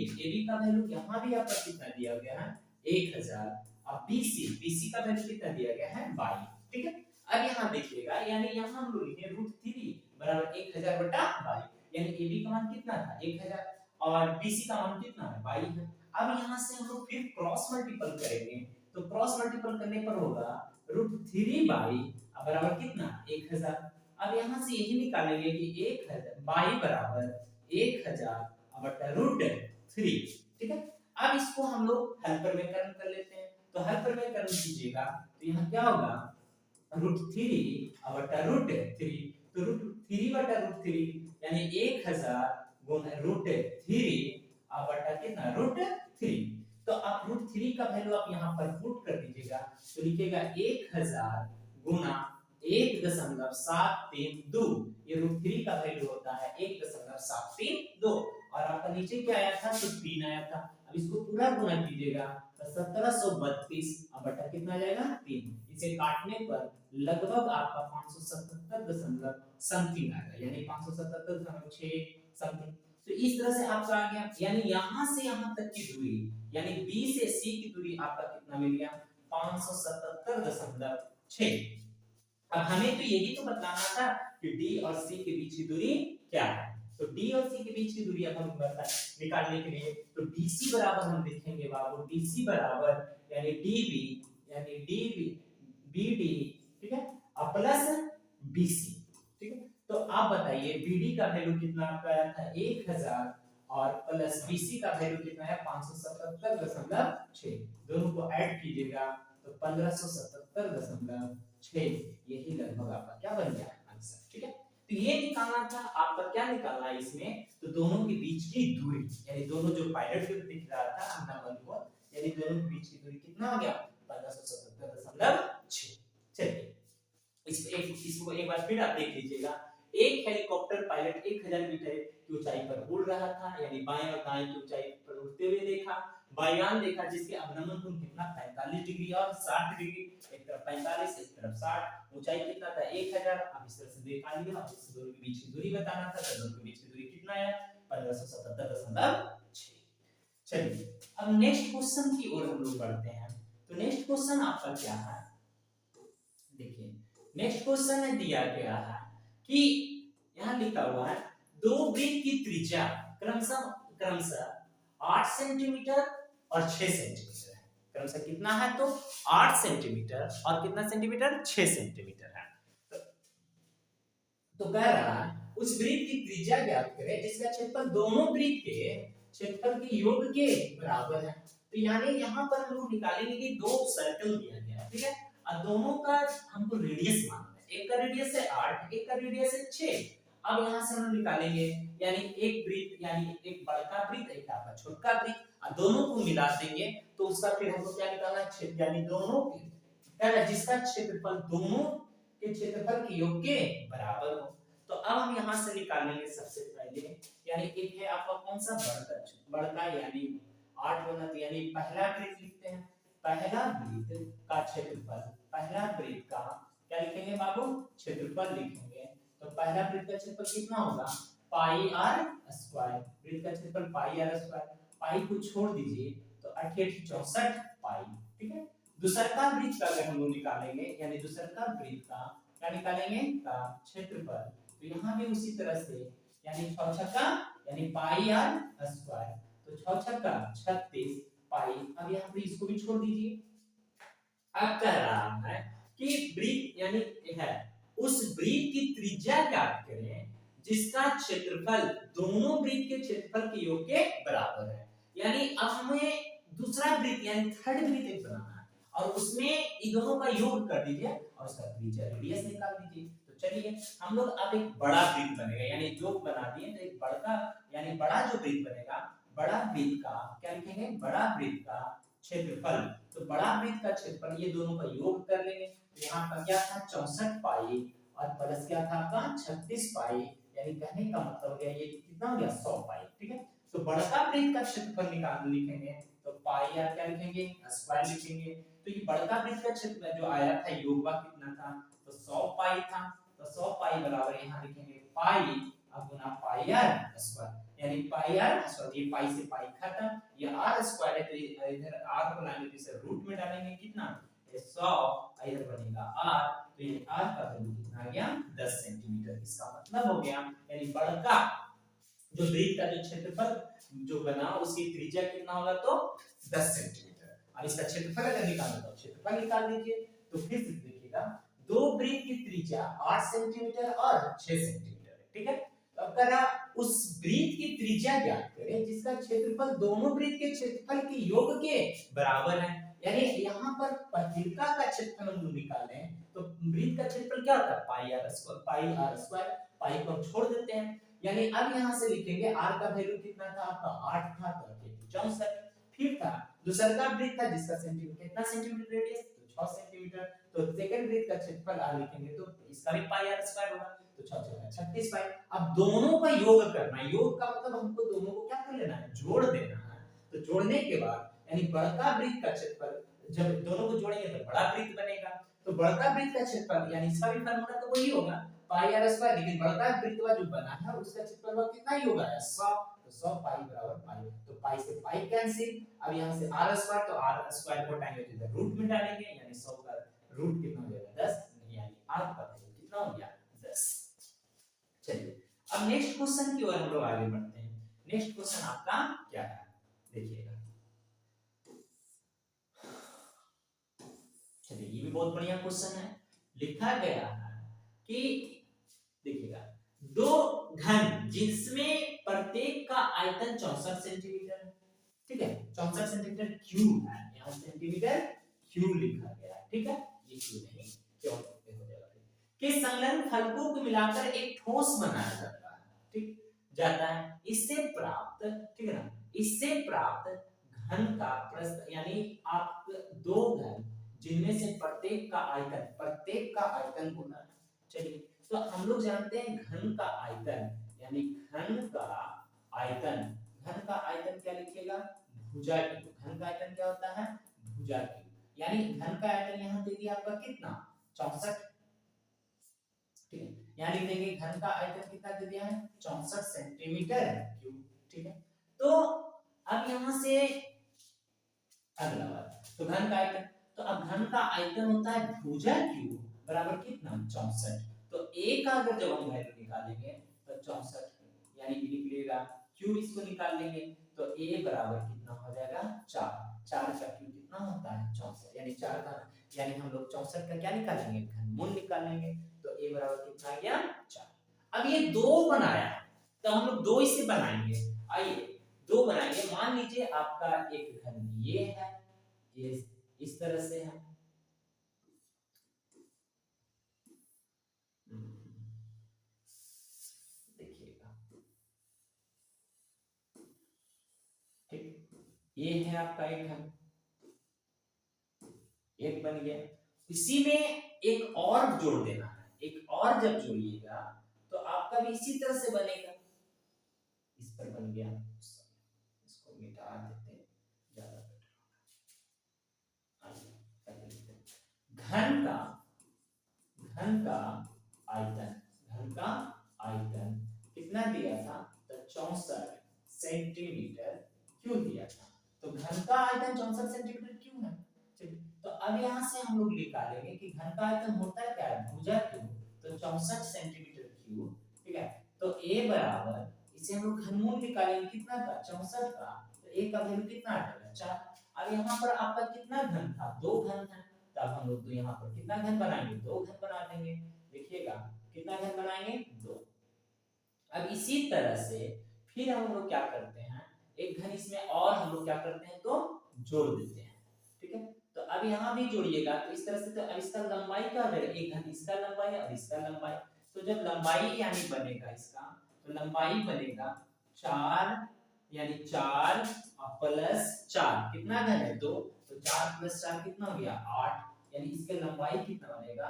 का वैल्यू यहाँ भी आपका कितना दिया गया है 1000 और BC का वैल्यू कितना दिया गया है 22। ठीक है, अब यहाँ देखिएगा, यानी यहाँ हम लोग लिखे √3 बराबर 1000 बटा 22, यानी AB का मान कितना था 1000 और BC का मान कितना है 22 है। अब यहाँ से हम लोग फिर क्रॉस मल्टीपल करेंगे, तो क्रॉस मल्टीपल करने पर होगा √3 बराबर कितना 1000। अब यहाँ से यही निकालेंगे कि 1000 बराबर 1000 बटा √3। ठीक है, अब इसको हम लोग हेल्पर में करण कर लेते हैं। तो हेल्पर में करण कीजिएगा तो यहाँ क्या होगा √3 बटा √3, तो √3 बटा √3 यानी 1000 गुना √3 बटा कितना √3। तो आप √3 का वैल्यू आप यहाँ पर पुट कर दीजिएगा, तो लिखिएगा 1000 गुना 1.732, ये √3 का वैल्यू होता है 1.732 और आपका नीचे क्या आया था तो 3 आया था। अब इसको पूरा गुना कीजिएगा तो 1732 बटा कितना आ जाएगा 3। इसे काटने पर लगभग आपका 577 समथिंग आएगा, यानी 577.6 समथिंग। तो इस तरह से आपका आ गया, यानी यहां से यहां तक की दूरी यानी B से C की दूरी आपका कितना मिल गया 577.6। अब हमें तो यही तो बताना था कि D और C के बीच की दूरी क्या है। तो D और C के बीच की दूरी अब हम निकालने के लिए तो DC बराबर हम लिखेंगे बाबू DC बराबर यानी DB BD, ठीक है, प्लस BC। ठीक है, तो आप बताइए BD का वैल्यू कितना आपका आया था 1000 और प्लस BC का वैल्यू कितना है 577.6, दोनों को ऐड कीजिएगा तो 1577.6, यही लगभग आपका क्या बन गया आंसर। ठीक है, तो ये निकालना था आपका, क्या निकालना है इसमें तो दोनों के बीच की दूरी, यानी दोनों जो पायलट दिख रहा था अग्नावन को, यानी दोनों के बीच की दूरी कितना हो गया 1577.6। चलिए इसको एक बार फिर आप देख लीजिएगा। एक हेलीकॉप्टर पायलट 1000 मीटर की ऊंचाई पर उड़ रहा था, यानी बाएं और दाएं की ऊंचाई पर उड़ते हुए देखा, वायुयान देखा जिसके अवनमन कोण कितना 45 डिग्री और 60 डिग्री, एक तरफ 45 एक तरफ 60, ऊंचाई कितना था 1000। अब इस तरह से देखा लिया, अब इस दोनों के बीच की दूरी बताना था, तो दोनों के बीच की दूरी कितना है 1577.6। चलिए अब नेक्स्ट क्वेश्चन की ओर हम लोग बढ़ते हैं। तो नेक्स्ट क्वेश्चन आपका क्या है, देखिए नेक्स्ट क्वेश्चन में दिया गया है कि यहाँ लिखा हुआ है दो वृत्त की त्रिज्या क्रमशः क्रमशः 8 सेंटीमीटर और 6 सेंटीमीटर है। क्रमशः कितना है तो 8 सेंटीमीटर और कितना सेंटीमीटर 6 सेंटीमीटर है। तो कह रहा है उस वृत्त की त्रिज्या ज्ञात करें जिसका क्षेत्रफल दोनों वृत्त के क्षेत्रफल के योग के बराबर है। तो यानी यहाँ पर हम लोग निकालेंगे कि दो सर्कल दिया गया है, ठीक है, और दोनों का हमको रेडियस मालूम है। एक का रेडियस है 8, एक का रेडियस है 6। अब यहाँ से हम निकालेंगे यानी एक वृत्त यानी एक बड़ा वृत्त एक आपका छोटा वृत्त, और दोनों को मिला देंगे तो उसका फिर हमको क्या निकालना है क्षेत्र, यानी दोनों के जिसका क्षेत्रफल दोनों के क्षेत्रफल के योग के बराबर हो। तो अब हम यहाँ से निकालेंगे सबसे पहले, यानी एक है आपका कौन सा बड़का यानी 8 बना, तो यानी पहला वृत्त लिखते हैं। पहला वृत्त का क्षेत्रफल, पहला वृत्त का क्या लिखेंगे बाबू, क्षेत्रफल लिखेंगे। तो पहला वृत्त का क्षेत्रफल कितना होगा पाई आर स्क्वायर, वृत्त का क्षेत्रफल पाई आर स्क्वायर, पाई को छोड़ दीजिए तो 88 64 पाई, ठीक है। दूसरा वृत्त का अगर हम लोग निकालेंगे यानी दूसरा वृत्त का क्या निकालेंगे का क्षेत्रफल, तो यहाँ भी उसी तरह से यानी 6 छक्का यानी पाई आर स्क्वायर, तो 6 छक्का 36 पाई। अब यहाँ पे इसको भी छोड़ दीजिए। अब कह रहा है कि वृत्त यानी है उस वृत्त की त्रिज्या ज्ञात करें जिसका क्षेत्रफल दोनों वृत्त के क्षेत्रफल के योग के बराबर है। यानी अब हमें दूसरा वृत्त यानी थर्ड वृत्त एक बनाना है और उसमें इन दोनों का योग कर दीजिए और उसका त्रिज्या रेडियस निकाल दीजिए। तो चलिए हम लोग अब एक बड़ा वृत्त बनेगा यानी योग बना दिए, तो एक बड़ा यानी बड़ा जो वृत्त बनेगा, बड़ा वृत्त का क्या लिखेंगे, बड़ा वृत्त का क्षेत्रफल। तो बड़ा वृत्त का क्षेत्रफल ये दोनों का योग कर लेंगे। तो यहाँ पर क्या था 64 पाई और प्लस क्या था आपका 36 पाई, यानी कहने का मतलब हो गया ये कितना हो गया 100 पाई, ठीक है। तो बड़का वृत्त का क्षेत्रफल निकाल लिखेंगे तो पाई या क्या लिखेंगे स्क्वायर लिखेंगे। तो ये बड़का वृत्त का क्षेत्रफल जो आया था योगवा कितना था तो 100 पाई था, तो 100 पाई बराबर यहाँ लिखेंगे पाई अब गुना पाई आर स्क्वायर, यानी पाई आर स्क्वायर, ये पाई से पाई खत्म, ये आर स्क्वायर है तो इधर आर को लाएंगे तो इसे रूट में डालेंगे कितना ये 100, इधर बनेगा आर, तो ये आर का वैल्यू कितना आ गया 10 सेंटीमीटर। इसका मतलब हो गया यानी बड़का जो वृत्त का जो क्षेत्रफल जो बना उसकी त्रिज्या कितना होगा तो 10 सेंटीमीटर। अब इसका क्षेत्रफल अगर निकालना तो क्षेत्रफल निकाल लीजिए। तो फिर से देखिएगा दो वृत्त की त्रिज्या 8 सेंटीमीटर और 6 सेंटीमीटर है, ठीक है। तो अब करा उस वृत्त की त्रिज्या ज्ञात करें जिसका क्षेत्रफल दोनों वृत्त के क्षेत्रफल के योग के बराबर है। यानी यहाँ पर पहिलका का क्षेत्रफल हम लोग निकालें तो वृत्त का क्षेत्रफल क्या होता है pi r square, pi r square, pi को हम छोड़ देते हैं। यानी अब यहाँ से लिखेंगे r का वैल्यू कितना था आपका 8 था तो 64, फिर था दूसरा का वृत्त था जिसका सेंटीमीटर कितना सेंटीमीटर रेडियस तो 6 सेंटीमीटर, तो सेकंड वृत्त का क्षेत्रफल r लिखेंगे तो इसका भी पाई r स्क्वायर होगा तो 6 36 पाई। अब दोनों का योग करना है, योग का मतलब हमको दोनों को क्या कर लेना है जोड़ देना है। तो जोड़ने के बाद यानी बड़का वृत्त का क्षेत्रफल जब दोनों को जोड़ेंगे तो बड़ा वृत्त बनेगा, तो बड़का वृत्त का क्षेत्रफल यानी इसका भी फार्मूला तो वही होगा पाई आर स्क्वायर, लेकिन बड़का वृत्त जो बना है उसका क्षेत्रफल कितना ही होगा 100, तो 100 पाई बराबर पाई, तो पाई से पाई कैंसिल। अब यहां से आर स्क्वायर तो आर स्क्वायर को हटाएंगे तो इधर रूट में डालेंगे यानी 100 का रूट कितना हो जाएगा 10, यानी आर का वैल्यू कितना हो गया 10। चलिए अब नेक्स्ट क्वेश्चन की ओर हम लोग आगे बढ़ते हैं। नेक्स्ट क्वेश्चन आपका क्या है देखिएगा, चलिए ये भी बहुत बढ़िया क्वेश्चन है। लिखा गया है कि देखिएगा दो घन जिसमें प्रत्येक का आयतन 64 सेंटीमीटर, ठीक है 64 सेंटीमीटर क्यूब है, यहाँ सेंटीमीटर क्यूब लिखा गया है, ठीक है ये क्यूब नहीं क्यों हो जाएगा कि संलग्न फलकों को मिलाकर एक ठोस बनाया जाता है, ठीक जाता है इससे प्राप्त, ठीक है ना, इससे प्राप्त घन का प्रस्थ यानी आप दो घन जिनमें से प्रत्येक का आयतन होना। चलिए तो हम लोग जानते हैं घन का आयतन यानी घन का आयतन, घन का आयतन क्या लिखिएगा भुजा क्यूब, घन का आयतन क्या होता है भुजा क्यूब, यानी घन का आयतन यहाँ दे दिया आपका कितना 64, ठीक है यहाँ लिख देंगे घन का आयतन कितना दे दिया है 64 सेंटीमीटर क्यूब, ठीक है। तो अब यहां से अगला बात, तो घन का आयतन, तो अब घन का आयतन होता है भुजा क्यू बराबर कितना 64। तो a का अगर जब हम वैल्यू निकालेंगे तो 64 यानी b निकलेगा, q इसको निकाल लेंगे तो a बराबर कितना हो जाएगा 4। 4 का q कितना होता है 64, यानी 4 का, यानी हम लोग 64 का क्या निकालेंगे घनमूल निकालेंगे, तो a बराबर कितना आ गया 4। अब ये 2 बनाया तो हम लोग 2 इसे बनाएंगे, आइए 2 बनाएंगे। मान लीजिए आपका एक घन ये है, ये इस तरह से है, देखिएगा ठीक, ये है आपका एक घन, एक बन गया। इसी में एक और जोड़ देना है, एक और जब जोड़िएगा तो आपका भी इसी तरह से बनेगा, इस पर बन गया, इसको मिटा देते हैं ज्यादा बेटर। घन का घन का आयतन, घन का आयतन कितना दिया था, तो 64 सेंटीमीटर क्यूब दिया था। तो घन का आयतन 64 सेंटीमीटर क्यूब है। तो अब यहां से हम लोग निकालेंगे कि घन का आयतन होता क्या है भुजा क्यूब, तो 64 सेंटीमीटर क्यूब, ठीक है। तो a बराबर, इसे हम लोग घनमूल निकालेंगे कितना था 64 का, तो a का वैल्यू कितना आ जाएगा 4। अब यहाँ पर आपका कितना घन था 2 घन था, तब हम लोग तो यहाँ पर कितना घन बनाएंगे 2 घन बना देंगे, देखिएगा कितना घन बनाएंगे 2। अब इसी तरह से फिर हम लोग क्या करते हैं, एक घन इसमें और हम लोग क्या करते हैं तो जोड़ देते हैं, ठीक है। तो अब यहाँ भी जोड़िएगा तो इस तरह से, तो अब इसका लंबाई क्या हो जाएगा, एक घन इसका लंबाई और इसका लंबाई, तो जब लंबाई यानी बनेगा इसका, तो लंबाई बनेगा 4 यानी 4 प्लस 4 कितना घन है 2, तो 4 प्लस 4 कितना हो गया 8, यानी इसकी लंबाई कितना बनेगा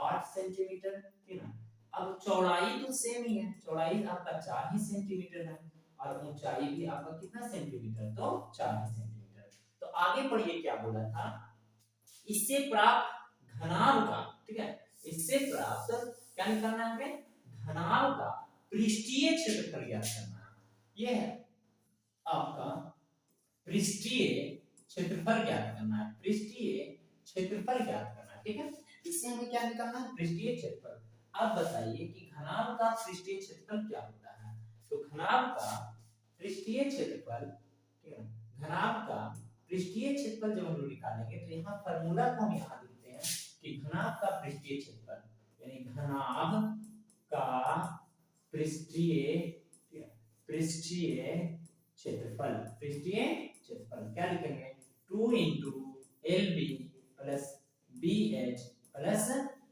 8 सेंटीमीटर, ठीक है। अब चौड़ाई तो सेम ही है, चौड़ाई आपका 4 ही सेंटीमीटर है और ऊंचाई भी आपका कितना सेंटीमीटर, तो 4 ही सेंटीमीटर। तो आगे पढ़िए क्या बोला था, इससे प्राप्त घनाभ का, ठीक है, इससे प्राप्त क्या निकालना है हमें, घनाभ का पृष्ठीय क्षेत्रफल ज्ञात करना है। ये है आपका पृष्ठीय क्षेत्रफल ज्ञात करना है, पृष्ठीय क्षेत्रफल ज्ञात करना है, ठीक है। इससे हमें क्या निकालना है पृष्ठीय क्षेत्रफल। अब बताइए कि घनाभ का पृष्ठीय क्षेत्रफल क्या होता है, तो घनाभ का पृष्ठीय क्षेत्रफल, ठीक है, घनाभ का पृष्ठीय क्षेत्रफल जब हम लोग निकालेंगे तो यहाँ फार्मूला को हम यहाँ लिखते हैं कि घनाभ का पृष्ठीय क्षेत्रफल, यानी घनाभ का पृष्ठीय, ठीक है, पृष्ठीय क्षेत्रफल, पृष्ठीय क्षेत्रफल क्या लिखेंगे 2 into LB plus BH plus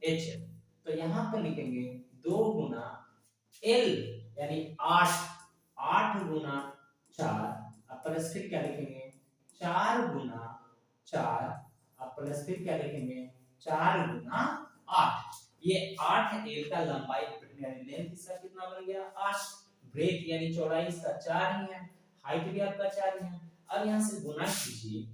HF। तो यहाँ पर लिखेंगे 2 गुना L यानी 8 गुना 4 प्लस फिर क्या लिखेंगे 4 गुना 4 प्लस फिर क्या लिखेंगे 4 गुना 8। ये 8 L का लंबाई यानी लेंथ इसका कितना बन गया 8, ब्रेथ यानी चौड़ाई इसका 4 ही है, हाइट भी आपका 4 ही है। अब यहाँ से गुना कीजिए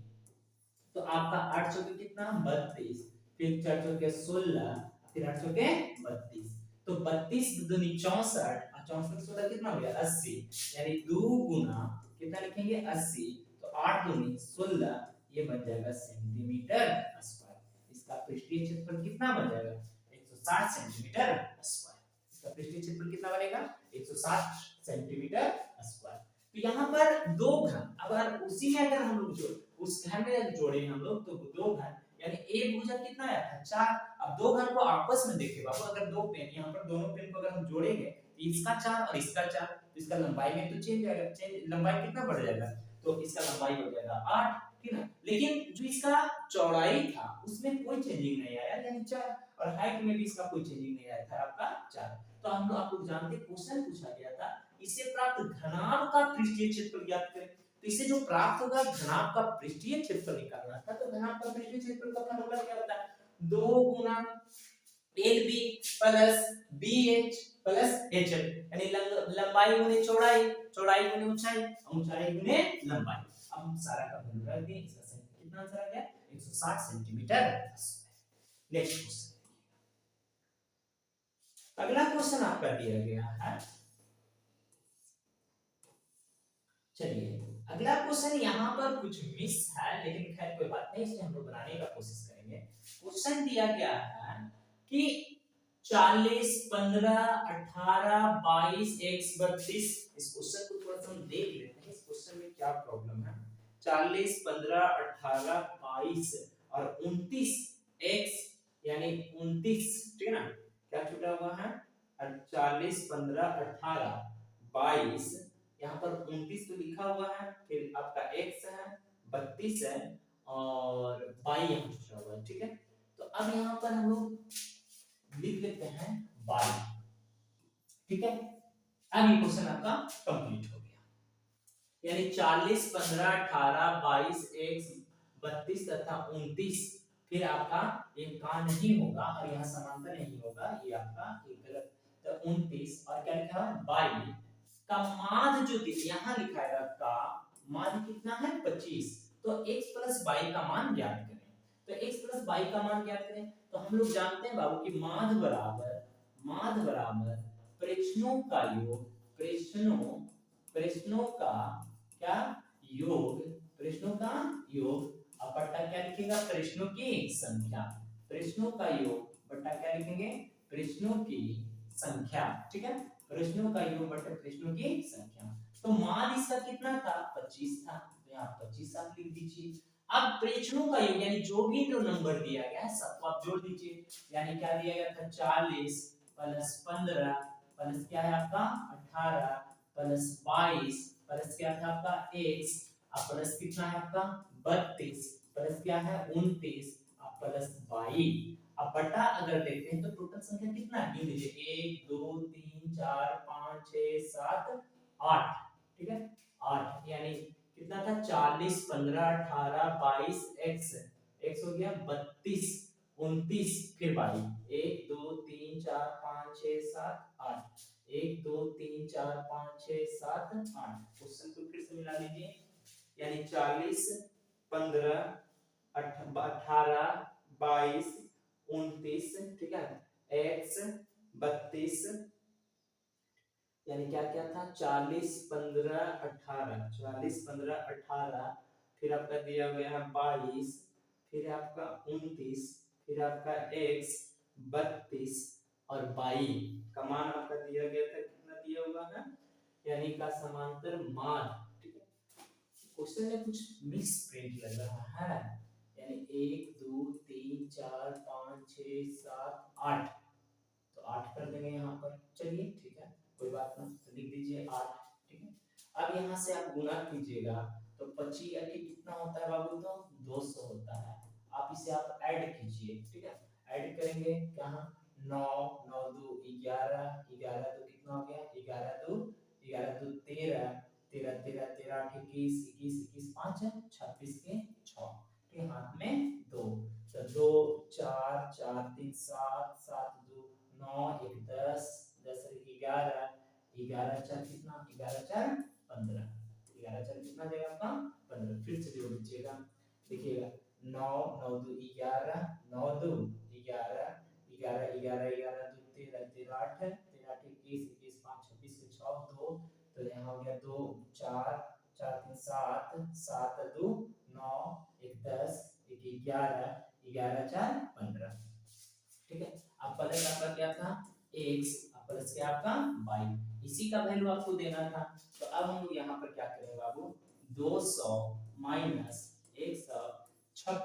तो आपका 8 चौके कितना 32, फिर 4 चौके 16, फिर 8 चौके 32, तो 32 दूनी 64 और 64 16 कितना हो गया 80, यानी 2 गुना कितना लिखेंगे 80, तो 8 दूनी 16, ये बन जाएगा सेंटीमीटर स्क्वायर। इसका पृष्ठीय क्षेत्रफल कितना बन जाएगा 160 सेंटीमीटर स्क्वायर। इसका पृष्ठीय क्षेत्रफल कितना बनेगा 160 सेंटीमीटर स्क्वायर। तो यहाँ पर 2 घन, अगर उसी में अगर हम लोग जो उस घन में जोड़े हम लोग तो 2 घन यानी एक भुजा कितना आया था 4। अब 2 घन को आपस में देखिए बाबू, अगर 2 पेन यहाँ पर दोनों पेन को अगर हम जोड़ेंगे तो इसका 4 और इसका 4, तो इसका लंबाई में तो चेंज आएगा, चेंज लंबाई कितना बढ़ जाएगा, तो इसका लंबाई हो जाएगा 8, ठीक है। लेकिन जो इसका चौड़ाई था उसमें कोई चेंजिंग नहीं आया, यानी 4, और हाइट में भी इसका कोई चेंजिंग नहीं आया था आपका 4। तो हम लोग आप लोग जानते क्वेश्चन पूछा गया था इससे प्राप्त घनाभ का पृष्ठीय क्षेत्रफल ज्ञात करें, तो इससे जो प्राप्त होगा घनाभ का पृष्ठीय क्षेत्रफल निकालना था। तो घनाभ का पृष्ठीय क्षेत्रफल का फार्मूला क्या होता है 2 गुना LB plus BH plus HF, यानी लंबाई गुने चौड़ाई, चौड़ाई गुने ऊंचाई, ऊंचाई गुने लंबाई। अब हम सारा का वैल्यू रख दें, इसका कितना आंसर आ गया 160 सेंटीमीटर। नेक्स्ट क्वेश्चन, अगला क्वेश्चन आपका दिया गया है, चलिए अगला क्वेश्चन यहाँ पर कुछ मिस है, लेकिन खैर कोई बात नहीं, इसे हम लोग बनाने का कोशिश करेंगे। क्वेश्चन दिया गया है कि 40, 15, 18, 22, x 32। इस क्वेश्चन को थोड़ा सा हम देख लेते हैं, इस क्वेश्चन में क्या प्रॉब्लम है। 40, 15, 18, 22 और 29 x यानी 29, ठीक है ना, क्या छूटा हुआ है, 40, 15, 18, 22, यहाँ पर 29 तो लिखा हुआ है, फिर आपका x है, 32 है और y यहाँ छूटा हुआ है, ठीक है। तो अब यहाँ पर हम लोग लिख लेते हैं y, ठीक है। अब ये क्वेश्चन आपका कंप्लीट हो गया, यानी 40, 15, 18, 22, x 32 तथा 29, फिर आपका ये का नहीं होगा और यहाँ समांतर नहीं होगा, ये आपका ये गलत। तो 29 और क्या लिखा है, y का मान जो यहाँ लिखा है का मान कितना है, 25। तो x प्लस y का मान ज्ञात करें। तो x प्लस y का मान ज्ञात करें, तो हम लोग जानते हैं बाबू कि माध्य बराबर प्रश्नों का योग, प्रश्नों का क्या योग, प्रश्नों का योग अब बट्टा क्या लिखेगा, प्रश्नों की संख्या, प्रश्नों का योग बट्टा क्या लिखेंगे, प्रश्नों की संख्या, ठीक है। प्रश्नों का योग बटे प्रश्नों की संख्या। तो मान इसका कितना था, 25 था, तो यहाँ 25 आप लिख दीजिए। अब प्रश्नों का योग यानी जो भी जो नंबर दिया गया है सबको आप जोड़ दीजिए, यानी क्या दिया गया था, 40 प्लस 15 प्लस क्या है आपका 18 प्लस 22 प्लस क्या था आपका x, अब प्लस कितना है आपका 32 प्लस क्या है 29 अब प्लस 22। अब बटा अगर देखते हैं तो टोटल संख्या कितना है, गिन लीजिए 1 2 3 4 5 6 7 8, ठीक है 8, यानी कितना था 40 15 18 22 x हो गया 32 29 फिर 22 1 2 3 4 5 6 7 8 1 2 3 4 5 6 7 8। क्वेश्चन को फिर से मिला लीजिए, यानी 40 15 18 22 29, ठीक है x 32, यानी क्या क्या था 40 15 18, 40 15 18, फिर आपका दिया गया है 22, फिर आपका 29, फिर आपका x 32 और 22 का मान आपका दिया गया था, कितना दिया हुआ है, यानी का समांतर मान, ठीक है। क्वेश्चन में कुछ मिस प्रिंट लग रहा है, यानी 1 2 3 4 5 6 7 8, तो 8 कर देंगे यहाँ पर, चलिए ठीक है कोई बात नहीं, तो लिख दीजिए 8, ठीक है। अब यहाँ से आप गुणा कीजिएगा तो 25 यानी कितना होता है बाबू, तो 200 होता है। आप इसे आप ऐड कीजिए, ठीक है, ऐड करेंगे कहाँ, 9 9 2 11 11 तो कितना हो गया 11 2 13 13 13 13 8 21 21 21 5 26 के 6 के हाथ में 2, तो 2 4 4 3 7 7 2 9 1 10 10 11 11 4 कितना 11 4 15, 11 4 कितना देगा आपका 15, फिर से जोड़ दीजिएगा, देखिएगा 9 9 2 11 9 2 11 11 11 11 2 13 13 8 13 8 21 21 5 26 के 6 2, तो यहाँ हो गया 2 4 4 3 7 7 2 9 1 10 1 11 11 4 15, ठीक है। अब प्लस आपका क्या था x, अब प्लस क्या आपका y, इसी का वैल्यू आपको देना था। तो अब हम लोग यहाँ पर क्या करेंगे बाबू, 200 माइनस 156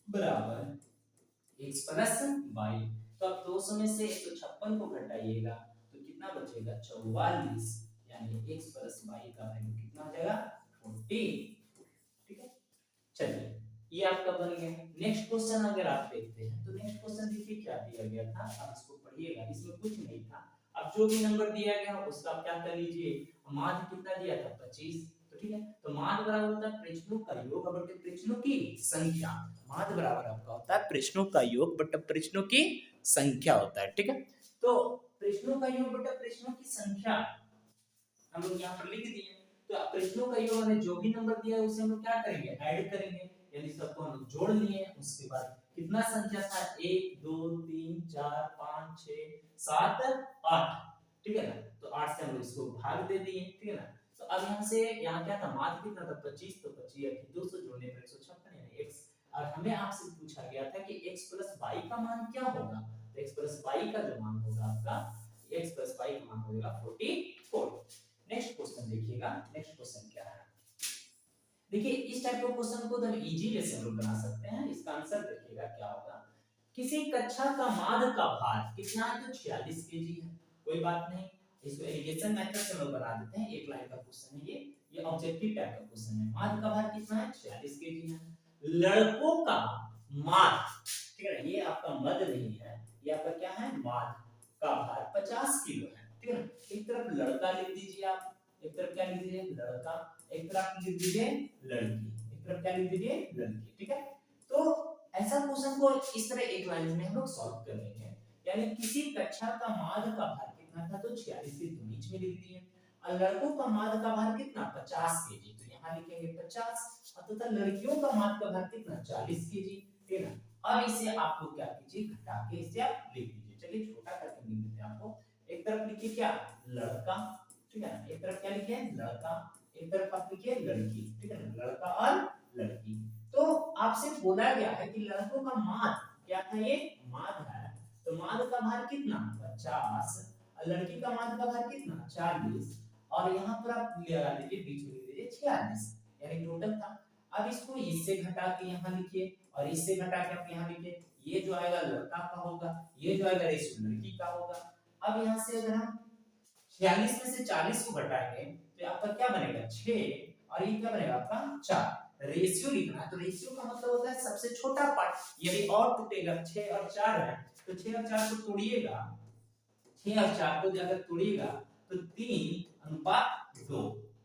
बराबर x प्लस y। तो अब 200 में से 156 को घटाइएगा तो कितना बचेगा 44, यानी x प्लस y का वैल्यू कितना हो जाएगा 40, ठीक है। चलिए ये आपका बन गया। नेक्स्ट क्वेश्चन अगर आप देखते हैं तो नेक्स्ट क्वेश्चन देखिए क्या दिया गया था, आप इसको पढ़िएगा, इसमें कुछ नहीं था। अब जो भी नंबर दिया गया उसका आप क्या कर लीजिए, माध्य कितना दिया था 25, तो ठीक है, तो माध्य बराबर होता है प्रश्नों का योग बटे प्रश्नों की संख्या। माध्य बराबर आपका होता है प्रश्नों का योग बटे प्रश्नों की संख्या होता है, ठीक है। तो प्रश्नों का योग बटे प्रश्नों की संख्या हम लोग यहाँ पर लिख दिए। तो प्रश्नों का योग हमें जो भी नंबर दिया है उसे हम लोग क्या करेंगे, ऐड करेंगे, यानी सबको हम लोग जोड़ लिए। उसके बाद कितना संख्या था 1 2 3 4 5 6 7 8, ठीक है ना, तो 8 से हम लोग इसको भाग दे दिए, ठीक है ना। तो अब यहाँ से यहाँ क्या था, माध्य कितना था 25, तो 25 200 जोड़ने पर 156 यानी x। और हमें आपसे पूछा गया था कि x प्लस y का मान क्या होगा, तो x प्लस y का जो मान होगा आपका, x प्लस y का मान होगा 44। नेक्स्ट क्वेश्चन देखिएगा, नेक्स्ट क्वेश्चन क्या है। देखिए इस टाइप के क्वेश्चन को तो हम इजी वे से हम लोग बना सकते हैं। इसका आंसर देखिएगा क्या होगा। किसी कक्षा का माध्य का भार कितना है, तो 46 केजी है। कोई बात नहीं, इसको एलिगेशन मेथड से हम लोग बना देते हैं। एक लाइन का क्वेश्चन है ये ऑब्जेक्टिव टाइप का क्वेश्चन है। माध्य का भार कितना है, 46 केजी है। लड़कों का माध्य, ठीक है, ये आपका मध्य नहीं है, ये आपका क्या है, माध्य का भार 50 किलो है, ठीक है। एक तरफ लड़का लिख दीजिए आप, एक तरफ क्या लिख दीजिए, लड़का, एक तरफ लिख दीजिए लड़की, एक तरफ क्या लिख दीजिए, लड़की, ठीक है। तो ऐसा क्वेश्चन को इस तरह एक लाइन में हम लोग सॉल्व कर लेंगे। यानी किसी कक्षा का माध्य का भार कितना था, तो 46 के बीच में लिख दिए। और लड़कों का माध्य का भार कितना, 50 केजी, तो यहाँ लिखेंगे 50। तथा लड़कियों का माध्य का भार कितना, 40 केजी, ठीक है। अब इसे आपको क्या कीजिए, घटा के इसे आप लिख दीजिए। चलिए छोटा करके लिख देते हैं आपको। एक तरफ लिखिए क्या, लड़का, ठीक है ना, एक तरफ क्या लिखे, लड़का, एक तरफ आप लिखिए लड़की, ठीक है ना, लड़का और लड़की। तो आपसे बोला गया है कि लड़कों का माध्य क्या था, ये माध्य है, तो माध्य का भार कितना, 50, और लड़की का माध्य का भार कितना, 40, और यहाँ पर आप लगा लीजिए, बीच में लिख दीजिए 46, यानी टोटल था। अब इसको इससे घटा के यहाँ लिखिए, और इससे घटा के आप यहाँ लिखिए। ये जो आएगा लड़का का होगा, ये जो आएगा रेशियो लड़की का होगा। अब यहाँ से अगर हम 46 में से 40 को घटाएंगे तो आपका क्या बनेगा, 6, और ये क्या बनेगा आपका 4। रेशियो लिखना है, तो रेशियो का मतलब होता है सबसे छोटा पार्ट। यदि और टूटेगा, 6 और 4 है, तो 6 और 4 को तोड़िएगा, 6 और 4 को अगर तोड़िएगा तो 3:2,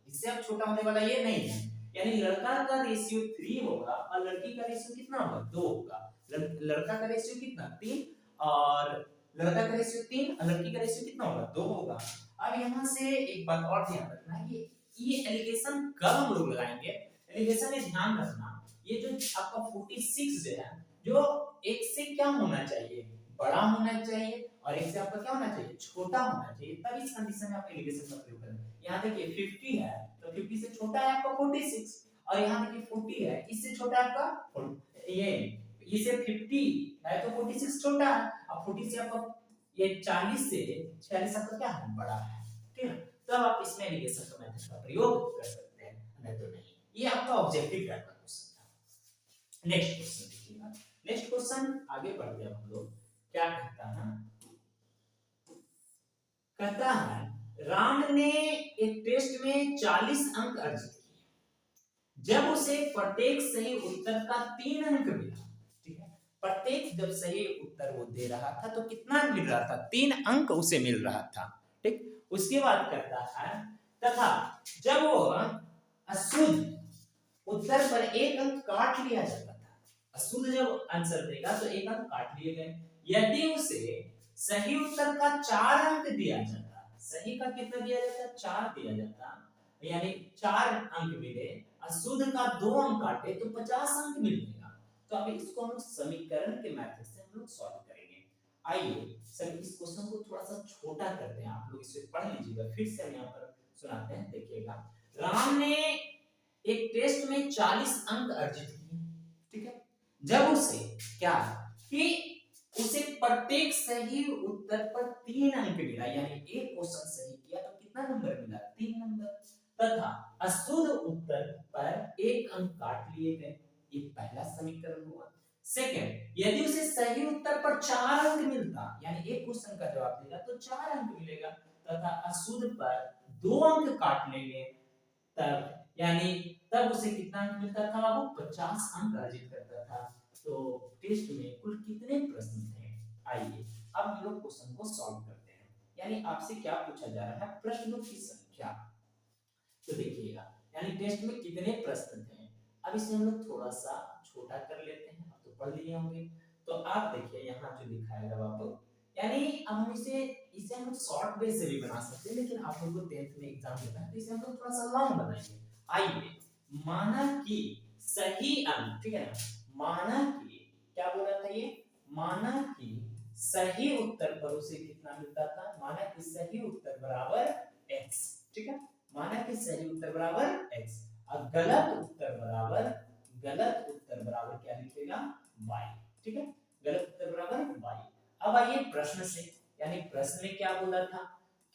इससे अब छोटा होने वाला ये नहीं है। यानी लड़का का रेशियो 3 होगा और लड़की का रेशियो कितना होगा, 2 होगा। लड़का का रेशियो कितना, 3, और लड़का का रेशियो 3 और लड़की का रेशियो कितना होगा, 2 होगा। अब यहाँ से एक बात और ध्यान रखना है कि ये एलिगेशन कब हम लोग लगाएंगे। एलिगेशन में ध्यान रखना, ये जो आपका 46 जो है, जो एक से क्या होना चाहिए, बड़ा होना चाहिए, और एक से आपका क्या होना चाहिए, छोटा होना चाहिए, तब इस कंडीशन में आप एलिगेशन का प्रयोग करें। यहाँ देखिए 50 है, तो 50 से छोटा है आपका 46, और यहाँ देखिए 40 है, इससे छोटा है आपका ये, इससे 50 है तो 46 छोटा है, अब 40 से आपका ये 40 से 46 आपका क्या है, बड़ा है, ठीक है। तब आप इसमें एलिगेशन का मेथड का प्रयोग कर सकते हैं, नहीं तो नहीं। ये आपका ऑब्जेक्टिव टाइप का क्वेश्चन था। नेक्स्ट क्वेश्चन देखिएगा, नेक्स्ट क्वेश्चन आगे बढ़ते हैं हम लोग। क्या कहता है, कहता है राम ने एक टेस्ट में 40 अंक अर्जित किए जब उसे प्रत्येक सही उत्तर का 3 अंक मिला, ठीक है। प्रत्येक जब सही उत्तर वो दे रहा था तो कितना मिल रहा था, 3 अंक उसे मिल रहा था, ठीक। उसके बाद कहता है तथा जब वो अशुद्ध उत्तर पर 1 अंक काट लिया जाता था, अशुद्ध जब आंसर देगा तो 1 अंक काट लिए गए। यदि उसे सही उत्तर का 4 अंक दिया जाता, सही का कितना दिया जाता, 4 दिया जाता, यानी 4 अंक मिले, अशुद्ध का 2 अंक काटे तो 50 अंक मिलेगा। तो अब इसको हम समीकरण के मेथड से हम लोग सॉल्व करेंगे। आइए सर इस क्वेश्चन को थोड़ा सा छोटा करते हैं, आप लोग इसे पढ़ लीजिएगा, फिर से हम यहाँ पर सुनाते हैं, देखिएगा। राम ने एक टेस्ट में 40 अंक अर्जित किए, ठीक है। जब उसे क्या कि उसे प्रत्येक सही उत्तर पर 3 अंक मिला, यानी एक क्वेश्चन सही किया तो कितना नंबर मिला, 3 नंबर, तथा अशुद्ध उत्तर पर 1 अंक काट लिए गए। ये पहला समीकरण हुआ। सेकंड, यदि उसे सही उत्तर पर 4 अंक मिलता, यानी एक क्वेश्चन का जवाब देगा तो 4 अंक मिलेगा, तथा अशुद्ध पर 2 अंक काट लेंगे, तब यानी तब उसे कितना अंक मिलता था, वो 50 अंक अर्जित करता था। तो टेस्ट में कुल कितने प्रश्न थे, आइए अब हम लोग क्वेश्चन को सॉल्व करते हैं। यानी आपसे क्या पूछा जा रहा है, प्रश्नों की संख्या। तो देखिएगा, यानी टेस्ट में कितने प्रश्न थे। अब इसे हम लोग थोड़ा सा छोटा कर लेते हैं, अब तो पढ़ लिए होंगे। तो आप देखिए यहाँ जो दिखाएगा बाबू, यानी अब हम इसे हम लोग शॉर्ट वे से भी बना सकते हैं, लेकिन आप लोगों को 10th में एग्जाम देना है तो इसे हम लोग थोड़ा सा लॉन्ग बनाएंगे। आइए, माना कि सही अंक, ठीक है ना, माना कि क्या बोल रहा था ये, माना कि सही उत्तर पर उसे कितना मिलता था, माना कि सही उत्तर बराबर x, ठीक है। माना कि सही उत्तर बराबर x, और गलत उत्तर बराबर क्या लिखेगा y। ठीक है, गलत उत्तर बराबर y। अब आइए प्रश्न से, यानी प्रश्न में क्या बोला था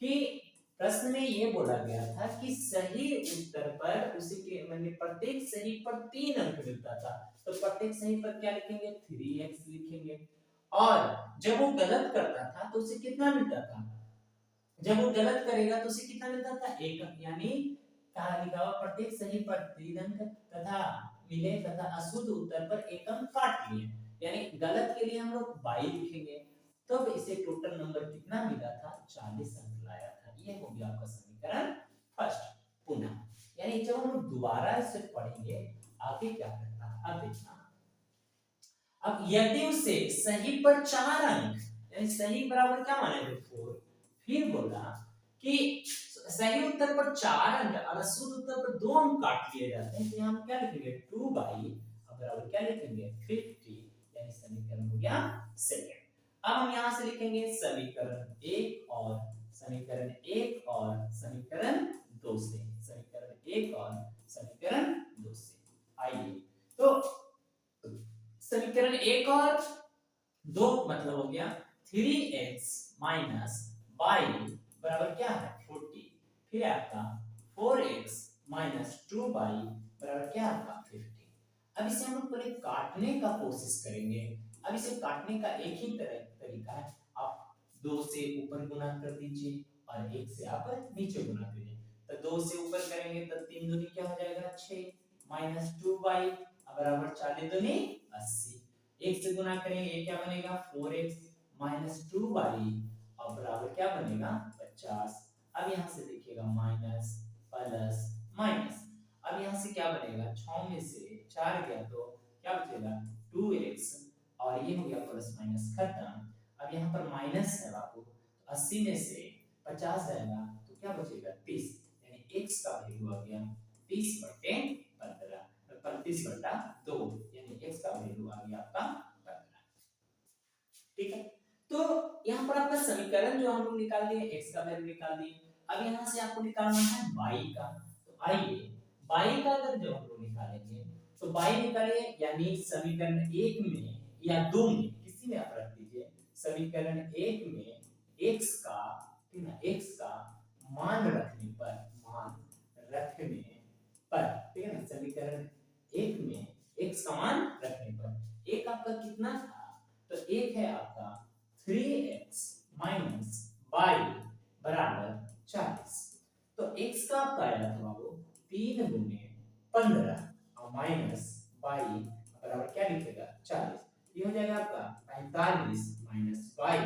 कि प्रश्न में ये बोला गया था कि सही उत्तर पर उसी के मतलब प्रत्येक सही पर 3 अंक मिलता था, तो प्रत्येक सही पर क्या लिखेंगे 3x लिखेंगे। और जब वो गलत करता था तो उसे कितना मिलता था, जब वो गलत करेगा तो उसे कितना मिलता था 1 अंक। यानी कहा लिखा हुआ प्रत्येक सही पर 3 अंक तथा मिले तथा अशुद्ध उत्तर पर 1 अंक काट लिए, यानी गलत के लिए हम लोग 22 लिखेंगे, तो इसे टोटल नंबर कितना मिला था 40 अंक लाया था। ये हो गया आपका समीकरण फर्स्ट। पुनः यानी जब हम लोग दोबारा इसे पढ़ेंगे आगे क्या करता है अब देखना। अब यदि उसे सही पर 4 अंक, यानी सही बराबर क्या मानेंगे 4, फिर बोला कि सही उत्तर पर 4 अंक और अशुद्ध उत्तर पर 2 अंक काट लिए जाते हैं, तो हम क्या लिखेंगे 2 बाई बराबर क्या लिखेंगे 50, यानी समीकरण हो गया सेकंड। अब हम यहां से लिखेंगे समीकरण 1 और समीकरण 1 और समीकरण 2 से, समीकरण 1 और समीकरण 2 से। आइए तो समीकरण 1 और 2 मतलब हो गया 3x माइनस y बराबर क्या है 40, फिर आपका 4x माइनस 2y बराबर क्या आपका 50। अब इसे हम लोग पहले काटने का कोशिश करेंगे। अब इसे काटने का एक ही तरीका है, आप 2 से ऊपर गुना कर दीजिए और 1 से आप नीचे गुना करिए। तो 2 से ऊपर करेंगे तो 3 दूनी क्या हो जाएगा 6 माइनस 2y बराबर 40 दूनी 80। 1 से गुना करेंगे ये क्या बनेगा 4x माइनस 2y और बराबर क्या बनेगा 50। अब यहाँ से देखिएगा माइनस प्लस माइनस, अब यहाँ से क्या बनेगा 6 में से 4 गया तो क्या बचेगा 2x और ये हो गया प्लस माइनस खत्म। अब यहाँ पर माइनस है बाबू, तो 80 में से 50 जाएगा तो क्या बचेगा 30, यानी x का वैल्यू आ गया 30/15 35/2, यानी x का वैल्यू आ गया आपका 15। ठीक है, तो यहाँ पर आपका समीकरण जो हम लोग निकाल दिए x का वैल्यू निकाल दिए। अब यहाँ से आपको निकालना है y का, तो आइए y का अगर जो हम लोग निकालेंगे तो y निकालिए, यानी समीकरण 1 में या 2 में किसी में आप रख दीजिए, समीकरण 1 में x का ठीक है x का मान रखने पर ठीक है ना, समीकरण 1 में x का मान रखने पर एक आपका कितना था, तो एक है आपका 3x माइनस y बराबर 40। तो x का आपका आया था बाबू 3 गुने 15 और माइनस y बराबर क्या लिखेगा 40, ये हो जाएगा आपका 45 माइनस y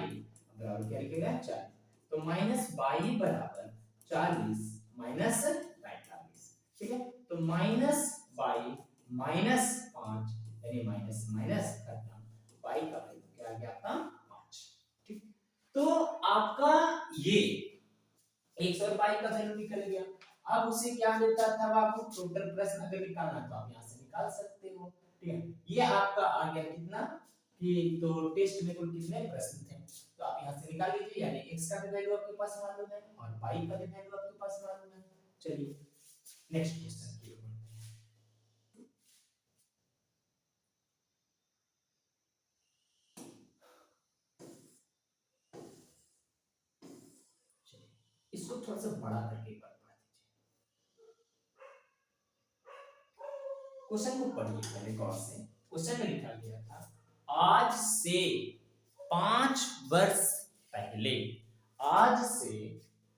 बराबर क्या लिखेगा 40। तो माइनस y बराबर 40 माइनस 45। ठीक है, तो माइनस y माइनस 5 यानी माइनस माइनस खत्म, y का वैल्यू क्या आ गया आपका 5। ठीक, तो आपका ये 100 और y का वैल्यू निकल गया। अब उसे क्या मिलता था आपको टोटल प्रश्न अगर निकालना तो आप यहां से निकाल सकते हो। ठीक है, ये आपका आ गया कितना कि तो टेस्ट में कुल कितने प्रश्न थे, तो आप यहां से निकाल लीजिए, यानी x का भी वैल्यू आपके पास मालूम है और y का भी वैल्यू आपके पास मालूम है। चलिए नेक्स्ट क्वेश्चन की ओर बढ़ते हैं। इसको थोड़ा सा बड़ा करके एक बार पढ़ा दीजिए। क्वेश्चन को पढ़िए पहले गौर से। क्वेश्चन में लिखा गया था आज से 5 वर्ष पहले, आज से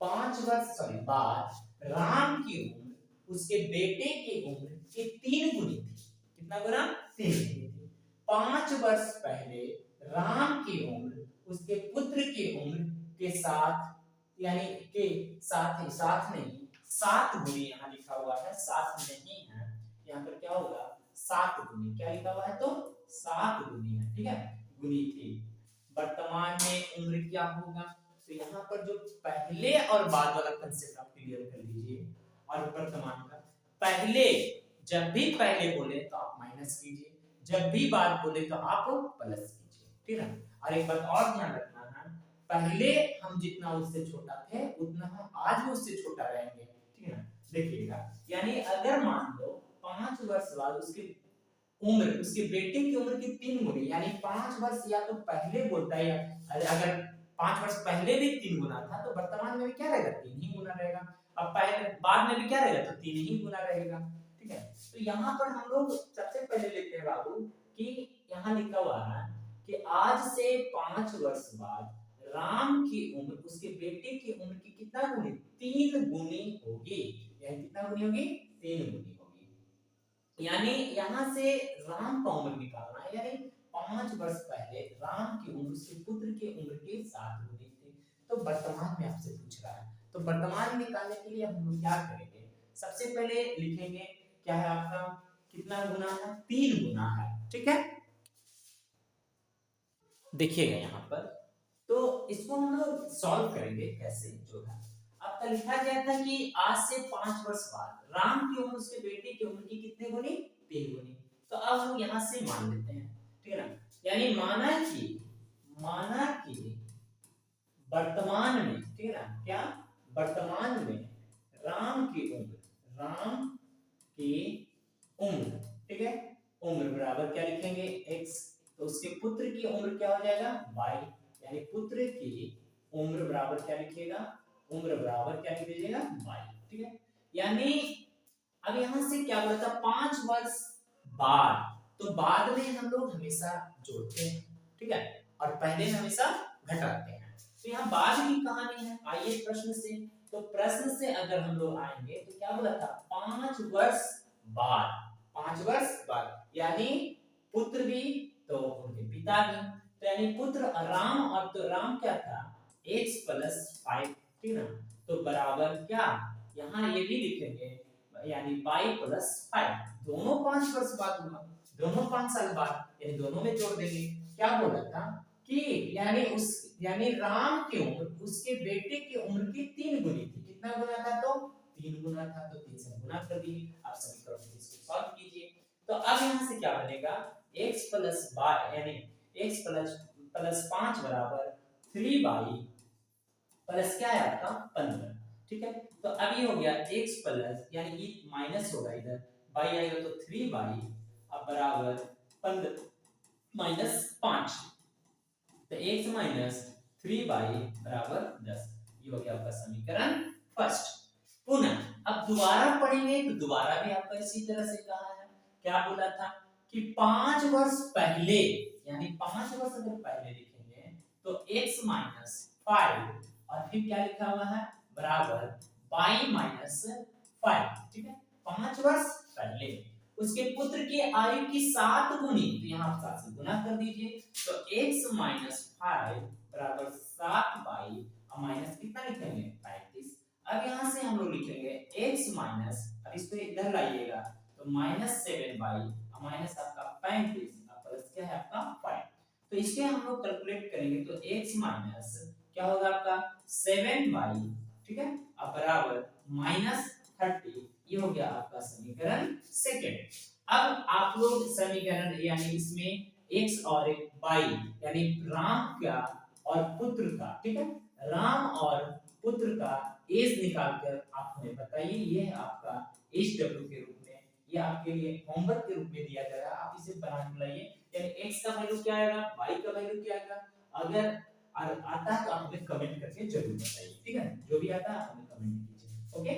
5 वर्ष सॉरी बाद राम की उम्र उसके बेटे की उम्र के 3 गुनी थी। कितना गुना 3 गुनी थी। 5 वर्ष पहले राम की उम्र उसके पुत्र की उम्र के साथ, यानी के साथ ही साथ नहीं 7 गुनी, यहाँ लिखा हुआ है 7 नहीं है, यहाँ पर क्या होगा 7 गुनी, क्या लिखा हुआ है तो 7 गुनी है। ठीक है, गुनी थी। वर्तमान में उम्र क्या होगा, तो यहाँ पर जो पहले और बाद वाला कंसेप्ट आप क्लियर कर लीजिए। और वर्तमान का पहले, जब भी पहले बोले तो आप माइनस कीजिए, जब भी बाद बोले तो आप प्लस कीजिए। ठीक है, और एक बात और ध्यान रखना है, पहले हम जितना उससे छोटा थे उतना हम आज भी उससे छोटा रहेंगे। ठीक है ना। देखिएगा, यानी अगर मान लो 5 वर्ष बाद उसके उम्र, उसके बेटे की उम्र की 3 गुनी, यानी 5 वर्ष या तो पहले बोलता है, अगर 5 वर्ष पहले भी 3 गुना था तो वर्तमान में भी क्या रहेगा, 3 ही गुना रहेगा। अब पहले बाद में भी क्या रहेगा, तो 3 ही गुना रहेगा। ठीक है, तो यहाँ पर हम लोग सबसे पहले लेते हैं बाबू कि यहाँ लिखा हुआ है कि आज से 5 वर्ष बाद राम की उम्र उसके बेटे की उम्र की कितना गुनी, 3 गुनी होगी। यानी कितना गुनी होगी, 3 गुनी होगी। यानी यहाँ से राम का उम्र निकालना है, यानी 5 वर्ष पहले राम की उम्र उसके पुत्र की उम्र के 7 गुनी थी। तो वर्तमान में आपसे पूछ रहा है, तो वर्तमान निकालने के लिए हम लोग क्या करेंगे, सबसे पहले लिखेंगे क्या है आपका, कितना गुना है, 3 गुना है। ठीक है, देखिएगा यहाँ पर, तो इसको हम लोग सॉल्व करेंगे कैसे, जो है आपका लिखा गया था कि आज से 5 वर्ष बाद राम की उम्र उसके बेटे की उम्र की कितने गुनी, 3 गुनी। तो अब हम यहाँ से मान लेते हैं, ठीक है ना, यानी माना कि वर्तमान में, ठीक है ना, क्या वर्तमान में राम की उम्र, ठीक है, उम्र बराबर क्या लिखेंगे, x, तो उसके पुत्र की उम्र क्या हो जाएगा, y, यानी पुत्र की उम्र बराबर क्या लिखिएगा, उम्र बराबर क्या लिख दीजिएगा, y। ठीक है, यानी अब यहां से क्या बोला था, 5 वर्ष बाद, तो बाद में हम लोग हमेशा जोड़ते हैं, ठीक है, और पहले में हमेशा घटाते हैं। तो यहाँ बाद की कहानी है, आइए प्रश्न से, तो प्रश्न से अगर हम लोग आएंगे तो क्या बोला था, 5 वर्ष बाद, 5 वर्ष बाद, यानी पुत्र भी तो उनके पिता भी, तो यानी पुत्र राम, और तो राम क्या था, x + 5, ठीक ना, तो बराबर क्या, यहाँ ये भी लिखेंगे, यानी y + 5, दोनों 5 वर्ष बाद हुआ, दोनों 5 साल बाद, यानी दोनों में जोड़ देंगे। क्या बोला था कि यानी राम की उम्र उसके बेटे की उम्र की 3 गुनी थी, कितना गुना था, तो 3 गुना था, तो 3 से गुना कर दिए। आप समीकरण को इसको सॉल्व कीजिए, तो अब यहां से क्या बनेगा, x + y, यानी x + 5 बराबर 3y प्लस क्या है आपका 15। ठीक है, तो अब ये हो गया x प्लस, यानी ये माइनस होगा, इधर y आएगा तो 3y अब बराबर 15 माइनस 5, तो x माइनस 3y बराबर 10। ये हो गया आपका समीकरण फर्स्ट। पुनः अब दोबारा पढ़ेंगे तो दोबारा भी आपका इसी तरह से कहा है, क्या बोला था कि 5 वर्ष पहले, यानी 5 वर्ष अगर पहले लिखेंगे तो x माइनस 5 और फिर क्या लिखा हुआ है, बराबर y माइनस 5। ठीक है, 5 वर्ष पहले उसके पुत्र की आयु की 7 गुनी, तो यहाँ आप 7 से गुना कर दीजिए, तो x माइनस 5 बराबर 7y, और माइनस कितना लिखेंगे 35। अब यहाँ से हम लोग लिखेंगे x माइनस, अब इसको इधर लाइएगा तो माइनस 7y और माइनस आपका 35 और प्लस क्या है आपका 5। तो इसके हम लोग कैलकुलेट करेंगे तो x माइनस क्या होगा आपका 7y, ठीक है, अब बराबर माइनस 30। ये हो गया आपका समीकरण सेकंड। अब आप लोग समीकरण यानी इसमें x और y, यानी राम का और पुत्र का, ठीक है, राम और पुत्र का एज निकालकर आप हमें बताइए। ये है आपका HW के रूप में, ये आपके लिए होमवर्क के रूप में दिया जाएगा, आप इसे बना के लाइए। यानी x का वैल्यू क्या आएगा, y का वैल्यू क्या आएगा, अगर आता है तो आप हमें कमेंट करके जरूर बताइए, ठीक है, जो भी आता है आप हमें कमेंट कीजिए। ओके।